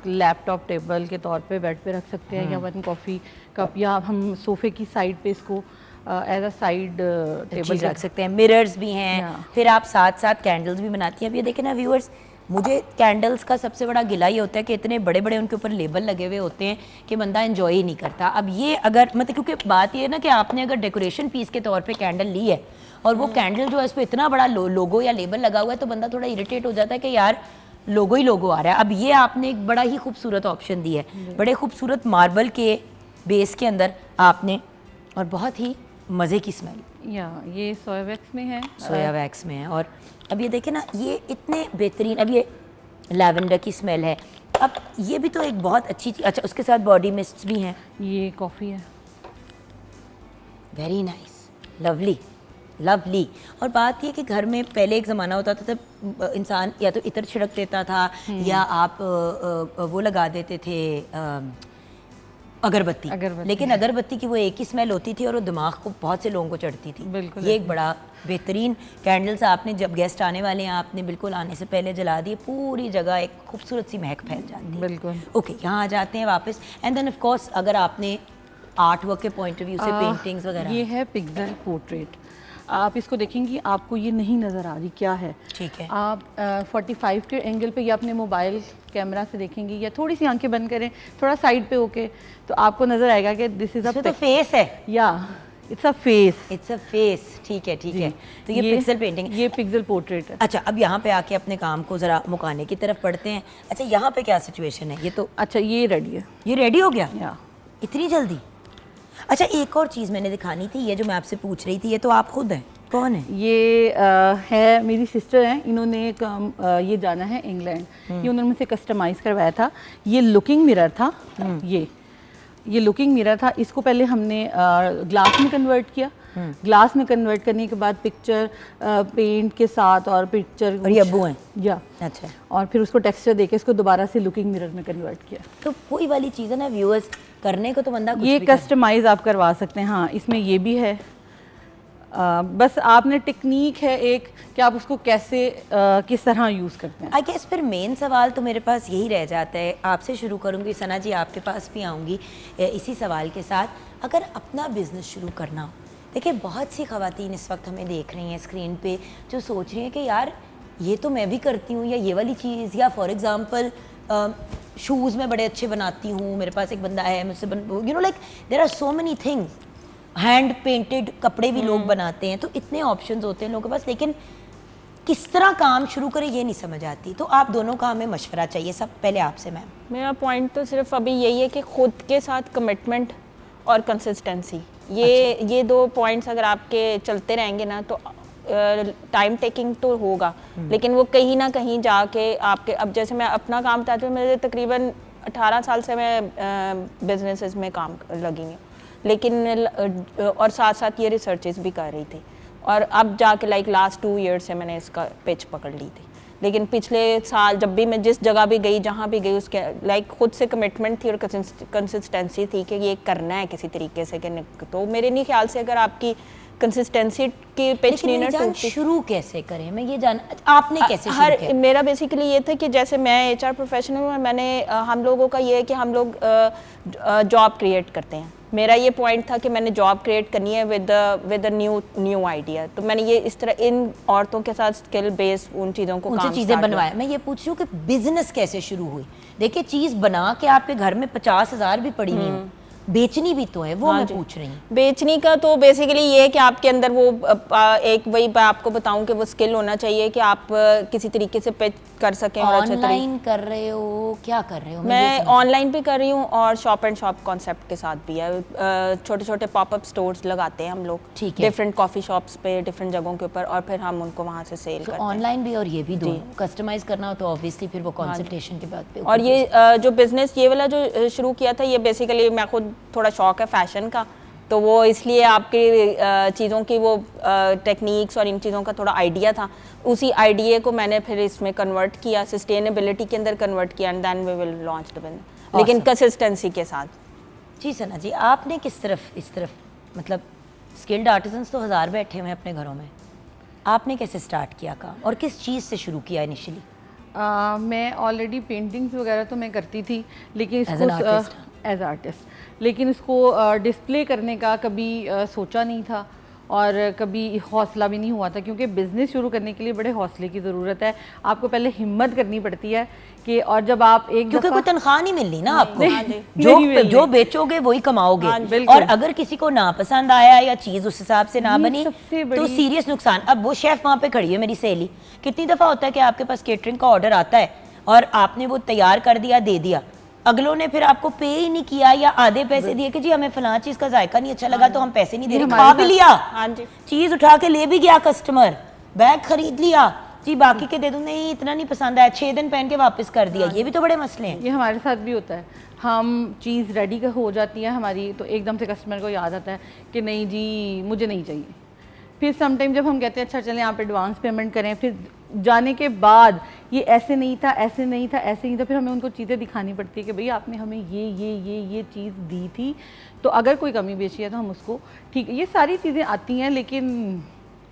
लैपटॉप टेबल के तौर पे बेड पे रख सकते हैं, या 1 कॉफ़ी कप, या हम सोफ़े की साइड पे इसको एज अ साइड टेबल रख सकते हैं. मिरर्स भी हैं. फिर आप साथ साथ कैंडल्स भी बनाती हैं. अब ये देखें ना व्यूअर्स, मुझे कैंडल्स का सबसे बड़ा गिला ये होता है कि इतने बड़े बड़े उनके ऊपर लेबल लगे हुए होते हैं कि बंदा एंजॉय ही नहीं करता. अब ये अगर मतलब क्योंकि बात ये है ना कि आपने अगर डेकोरेशन पीस के तौर पे कैंडल ली है और वो कैंडल जो है इस पर इतना बड़ा लोगो या लेबल लगा हुआ है, तो बंदा थोड़ा इरिटेट हो जाता है कि यार लोगो ही लोगो आ रहा है. अब ये आपने एक बड़ा ही खूबसूरत ऑप्शन दिया है, बड़े खूबसूरत मार्बल के बेस के अंदर आपने, और बहुत ही मज़े की स्मेल. या ये सोया वैक्स में है. सोया वैक्स में है. और अब ये देखें ना, ये इतने बेहतरीन, अब ये लैवेंडर की स्मेल है. अब ये भी तो एक बहुत अच्छी चीज़. अच्छा, उसके साथ बॉडी मिस्ट्स भी हैं. ये कॉफ़ी है. Very nice, lovely lovely. और बात ये कि घर में पहले एक ज़माना होता था तब इंसान या तो इत्र छिड़क देता था या आप वो लगा देते थे अगरबत्ती. लेकिन अगरबत्ती की वो एक ही स्मेल होती थी और वो दिमाग को बहुत से लोगों को चढ़ती थी. ये एक बड़ा बेहतरीन कैंडल्स आपने, जब गेस्ट आने वाले हैं आपने बिल्कुल आने से पहले जला दिए, पूरी जगह एक खूबसूरत सी महक फैल जाती है. बिल्कुल. ओके, यहाँ आ जाते हैं वापस. एंड देन ऑफ कोर्स अगर आपने आर्ट वर्क के पॉइंट ऑफ व्यू से पेंटिंग्स वगैरह, ये है पिक्सेल पोर्ट्रेट. आप इसको देखेंगी आपको ये नहीं नज़र आ रही क्या है. ठीक है. आप 45 के एंगल पे या अपने मोबाइल कैमरा से देखेंगी या थोड़ी सी आंखें बंद करें, थोड़ा साइड पे होके, तो आपको नज़र आएगा कि दिस इज़ अ फेस है. या it's a face. It's a face. ठीक है, ठीक है. तो ये पिक्सल पेंटिंग, ये पिक्सल पोर्ट्रेट है. अच्छा, अब यहाँ पे आके अपने काम को ज़रा मुकाने की तरफ पढ़ते हैं. अच्छा, यहाँ पे क्या सिचुएशन है? ये तो अच्छा, ये रेडी है. ये रेडी हो गया? या इतनी जल्दी? अच्छा, एक और चीज़ मैंने दिखानी थी, ये जो मैं आपसे पूछ रही थी, ये तो आप खुद हैं. कौन है ये? है मेरी सिस्टर हैं. इन्होंने ये जाना है इंग्लैंड. ये उन्होंने मुझसे कस्टमाइज़ करवाया था. ये लुकिंग मिरर था. ये लुकिंग मिरर था. इसको पहले हमने ग्लास में कन्वर्ट किया. ग्लास में कन्वर्ट करने के बाद पिक्चर पेंट के साथ और पिक्चर, और ये अब्बू हैं. या अच्छा. और फिर उसको टेक्सचर देके इसको दोबारा से लुकिंग मिरर में कन्वर्ट किया. तो कोई वाली चीज़ है ना व्यूअर्स, करने को तो बंदा कुछ ये भी कस्टमाइज़ आप करवा सकते हैं. हाँ, इसमें ये भी है. बस आपने टेक्निक है एक कि आप उसको कैसे किस तरह यूज़ करते हैं. आई गेस फिर मेन सवाल तो मेरे पास यही रह जाता है. आपसे शुरू करूँगी सना जी, आपके पास भी आऊँगी इसी सवाल के साथ. अगर अपना बिज़नेस शुरू करना हो, देखिए बहुत सी ख़वातीन इस वक्त हमें देख रही हैं स्क्रीन पे जो सोच रही हैं कि यार ये तो मैं भी करती हूँ, या ये वाली चीज़, या फॉर एग्ज़ाम्पल शूज़ मैं बड़े अच्छे बनाती हूँ, मेरे पास एक बंदा है मुझसे you know like there are so many things. Hand painted कपड़े भी लोग बनाते हैं, तो इतने ऑप्शंस होते हैं लोगों के पास, लेकिन किस तरह काम शुरू करें ये नहीं समझ आती. तो आप दोनों का हमें मशवरा चाहिए. सब पहले आपसे मैम. मेरा पॉइंट तो सिर्फ अभी यही है कि खुद के साथ कमिटमेंट और कंसिस्टेंसी, ये 2 पॉइंट्स अगर आपके चलते रहेंगे ना तो टाइम टेकिंग तो होगा, लेकिन वो कहीं ना कहीं जाके आपके, अब जैसे मैं अपना काम बताती हूँ, मेरे तकरीबन 18 साल से मैं बिजनेसेस में काम लगी हूँ, लेकिन और साथ साथ ये रिसर्चेस भी कर रही थी, और अब जाके लाइक लास्ट 2 ईयर्स से मैंने इसका पिच पकड़ ली थी. लेकिन पिछले साल जब भी मैं जिस जगह भी गई, जहाँ भी गई, उसके लाइक खुद से कमिटमेंट थी और कंसिस्टेंसी थी कि ये करना है किसी तरीके से. तो मेरे नहीं ख्याल से अगर आपकी कंसिस्टेंसी की पिच नहीं ना टूटती। शुरू कैसे करें, मैं ये जान, आपने कैसे शुरू किया? मेरा बेसिकली ये था कि जैसे मैं HR प्रोफेशनल हूँ, मैंने हम लोगों का ये है कि हम लोग जॉब क्रिएट करते हैं। मेरा ये पॉइंट था कि मैंने जॉब क्रिएट करनी है विद अ न्यू आइडिया। तो मैंने ये इस तरह इन औरतों के साथ स्किल बेस उन चीज़ों को उनसे चीज़ें बनवाया। मैं ये पूछ रही हूँ कि बिजनेस कैसे शुरू हुई? देखिए चीज़ बना के आपके घर में 50,000 भी पड़ी हुई हो, बेचनी भी तो है, वो मैं पूछ रही हूँ। बेचने का तो बेसिकली ये है कि आपके अंदर वो एक वही मैं आपको बताऊं कि वो स्किल होना चाहिए कि आप किसी तरीके से पिच कर सकें। और अच्छा ऑनलाइन कर रहे हो, क्या कर रहे हो? मैं ऑनलाइन भी कर रही हूँ और शॉप एंड शॉप कॉन्सेप्ट के साथ भी है। छोटे छोटे पॉपअप स्टोर्स लगाते हैं हम लोग, ठीक है, डिफरेंट कॉफ़ी शॉप्स पे डिफरेंट जगहों के ऊपर, और फिर हम उनको वहाँ से सेल करते हैं। ऑनलाइन भी और ये भी दो कस्टमाइज करना हो तो ऑब्वियसली फिर वो कंसल्टेशन के बाद पे। और ये जो बिजनेस ये वाला जो शुरू किया था, ये बेसिकली मैं खुद थोड़ा शौक है फैशन का, तो वो इसलिए आपके चीज़ों की वो टेक्निक्स और इन चीज़ों का थोड़ा आइडिया था। उसी आइडिया को मैंने फिर इसमें कन्वर्ट किया, सस्टेनेबिलिटी के अंदर कन्वर्ट किया, and then we will launch the business, लेकिन कंसिस्टेंसी के साथ। जी सना जी, आपने किस तरफ इस तरफ, मतलब स्किल्ड आर्टिजन्स तो 1000 बैठे हुए हैं अपने घरों में, आपने कैसे स्टार्ट किया काम और किस चीज़ से शुरू किया इनिशियली? मैं ऑलरेडी पेंटिंग्स वगैरह तो मैं करती थी, लेकिन इसको एज आर्टिस्ट, लेकिन इसको डिस्प्ले करने का कभी सोचा नहीं था और कभी हौसला भी नहीं हुआ था, क्योंकि बिज़नेस शुरू करने के लिए बड़े हौसले की ज़रूरत है। आपको पहले हिम्मत करनी पड़ती है कि, और जब आप एक क्योंकि कोई तनख्वाह नहीं मिलनी ना आपको, नहीं जो बेचोगे वही कमाओगे, और अगर किसी को ना पसंद आया या चीज़ उस हिसाब से ना बनी तो सीरियस नुकसान। अब वो शेफ़ वहाँ पे खड़ी है मेरी सहेली, कितनी दफ़ा होता है कि आपके पास केटरिंग का ऑर्डर आता है और आपने वो तैयार कर दिया, दे दिया, अगलों ने फिर आपको पे ही नहीं किया या आधे पैसे दिए कि जी हमें फलां चीज़ का जायका नहीं अच्छा लगा तो हम पैसे नहीं दे रहे, खा भी लिया, चीज़ उठा के ले भी गया कस्टमर, बैग खरीद लिया जी, बाकी के दे दूँ, नहीं इतना नहीं पसंद आया, 6 दिन पहन के वापस कर दिया। ये भी तो बड़े मसले हैं। ये हमारे साथ भी होता है। हम चीज़ रेडी का हो जाती है हमारी, तो एकदम से कस्टमर को याद आता है कि नहीं जी मुझे नहीं चाहिए। फिर समटाइम जब हम कहते हैं अच्छा चलें आप एडवांस पेमेंट करें, फिर जाने के बाद ये ऐसे नहीं था, ऐसे नहीं था, ऐसे नहीं था, फिर हमें उनको चीज़ें दिखानी पड़ती है कि भाई आपने हमें ये चीज़ दी थी, तो अगर कोई कमी बेची है तो हम उसको ठीक, ये सारी चीज़ें आती हैं, लेकिन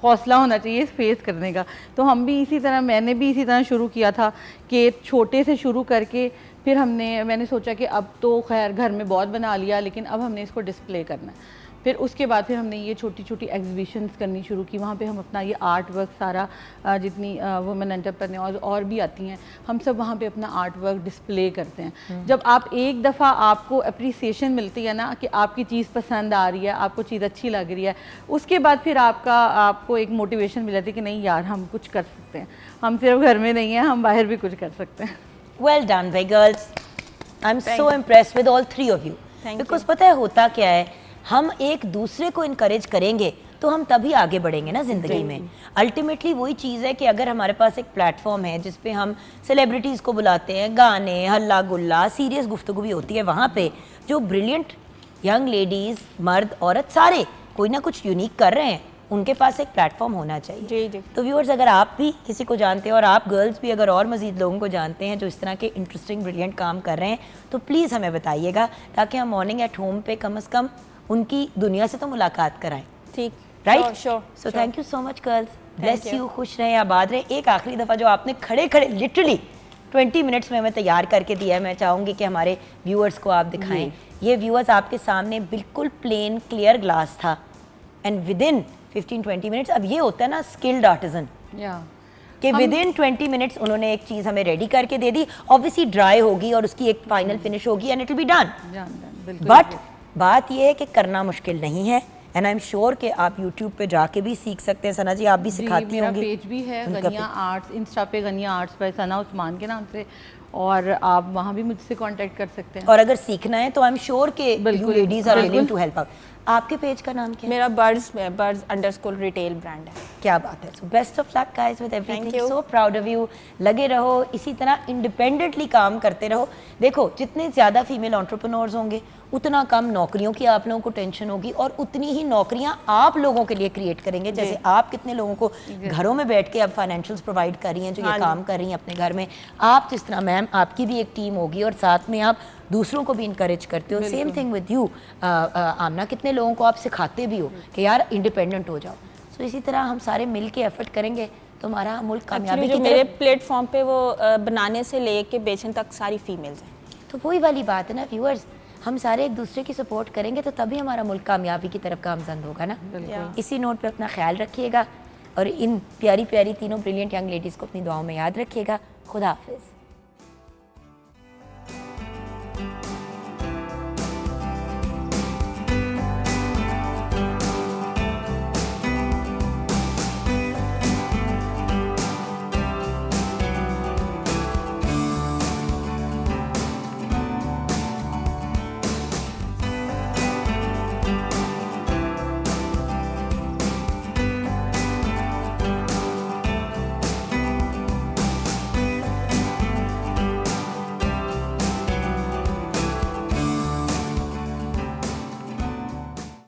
हौसला होना चाहिए फेस करने का। तो हम भी इसी तरह, मैंने भी इसी तरह शुरू किया था कि छोटे से शुरू करके फिर मैंने सोचा कि अब तो खैर घर में बहुत बना लिया, लेकिन अब हमने इसको डिस्प्ले करना है। फिर उसके बाद फिर हमने ये छोटी छोटी एग्जीबिशंस करनी शुरू की, वहाँ पे हम अपना ये आर्ट वर्क सारा, जितनी वुमेन एंटरप्रेन्योर्स और भी आती हैं, हम सब वहाँ पे अपना आर्ट वर्क डिस्प्ले करते हैं। जब आप एक दफ़ा आपको अप्रिसिएशन मिलती है ना कि आपकी चीज़ पसंद आ रही है, आपको चीज़ अच्छी लग रही है, उसके बाद फिर आपको एक मोटिवेशन मिल जाती है कि नहीं यार हम कुछ कर सकते हैं, हम सिर्फ घर में नहीं हैं, हम बाहर भी कुछ कर सकते हैं। वेल डन भाई girls, I am so impressed with all 3 of you, because पता है होता क्या है, हम एक दूसरे को इनकरेज करेंगे तो हम तभी आगे बढ़ेंगे ना ज़िंदगी में। अल्टीमेटली वही चीज़ है कि अगर हमारे पास एक प्लेटफॉर्म है जिस पे हम सेलिब्रिटीज़ को बुलाते हैं, गाने, हल्ला गुल्ला, सीरियस गुफ्तगू भी होती है, वहाँ पे जो ब्रिलियंट यंग लेडीज़, मर्द, औरत सारे कोई ना कुछ यूनिक कर रहे हैं, उनके पास एक प्लेटफॉर्म होना चाहिए। जी जी। तो व्यूअर्स, अगर आप भी किसी को जानते हैं और आप गर्ल्स भी अगर और मज़ीद लोगों को जानते हैं जो इस तरह के इंटरेस्टिंग ब्रिलियंट काम कर रहे हैं, तो प्लीज़ हमें बताइएगा, ताकि हम मॉर्निंग एट होम पे कम से कम उनकी दुनिया से तो मुलाकात कराएं। ठीक, right? Sure. So thank you so much girls, bless you, खुश रहें, आबाद रहें। एक आखिरी दफ़ा जो आपने खड़े खड़े लिटरली 20 मिनट्स में हमें तैयार करके दिया है, मैं चाहूँगी कि हमारे व्यूअर्स को आप दिखाएं। ये व्यूअर्स आपके सामने बिल्कुल प्लेन क्लियर ग्लास था, एंड विद इन 15-20 मिनट्स, अब ये होता है ना स्किल्ड आर्टिजन कि विद इन 20 मिनट्स उन्होंने एक चीज़ हमें रेडी करके दे दी, ऑब्वियसली ड्राई होगी और उसकी एक फाइनल फिनिश होगी and it will be done. But बात यह है कि करना मुश्किल नहीं है, एंड आई एम श्योर कि आप यूट्यूब पे जाके भी सीख सकते हैं। सना जी आप भी सिखाती होंगी। मेरा पेज भी है गनिया आर्ट्स, इंस्टा पे गनिया आर्ट्स बाय सना उस्मान के नाम से, और आप वहाँ भी मुझसे कांटेक्ट कर सकते हैं। और अगर सीखना है तो आई एम श्योर कि you ladies are willing to help out. आपके पेज का नाम क्या है? मेरा बर्ड्स_रिटेल ब्रांड है। क्या बात है। So best of luck guys with everything, so proud of you. लगे रहो इसी तरह, इंडिपेंडेंटली काम करते रहो। देखो जितने ज़्यादा फीमेल एंटरप्रेन्योर्स होंगे उतना कम नौकरियों की आप लोगों को टेंशन होगी, और उतनी ही नौकरियां आप लोगों के लिए क्रिएट करेंगे। जैसे आप कितने लोगों को घरों में बैठ के अब फाइनेंशियल्स प्रोवाइड कर रही हैं जो ये काम कर रही हैं अपने घर में, आप जिस तरह मैम आपकी भी एक टीम होगी और साथ में आप दूसरों को भी इंकरेज करते हो। सेम थिंग विद यू आमना, कितने लोगों को आप सिखाते भी हो कि यार इंडिपेंडेंट हो जाओ। सो इसी तरह हम सारे मिल के एफर्ट करेंगे तो हमारा मुल्क कामयाबी जो की मेरे तरफ। प्लेटफॉर्म पे वो बनाने से लेके बेचने तक सारी फीमेल्स हैं। तो वही वाली बात है ना व्यूअर्स, हम सारे एक दूसरे की सपोर्ट करेंगे तो तभी हमारा मुल्क कामयाबी की तरफ गामजन होगा ना। इसी नोट पे अपना ख्याल रखिएगा और इन प्यारी प्यारी तीनों ब्रिलियंट यंग लेडीज़ को अपनी दुआओं में याद रखिएगा। खुदा हाफिज़।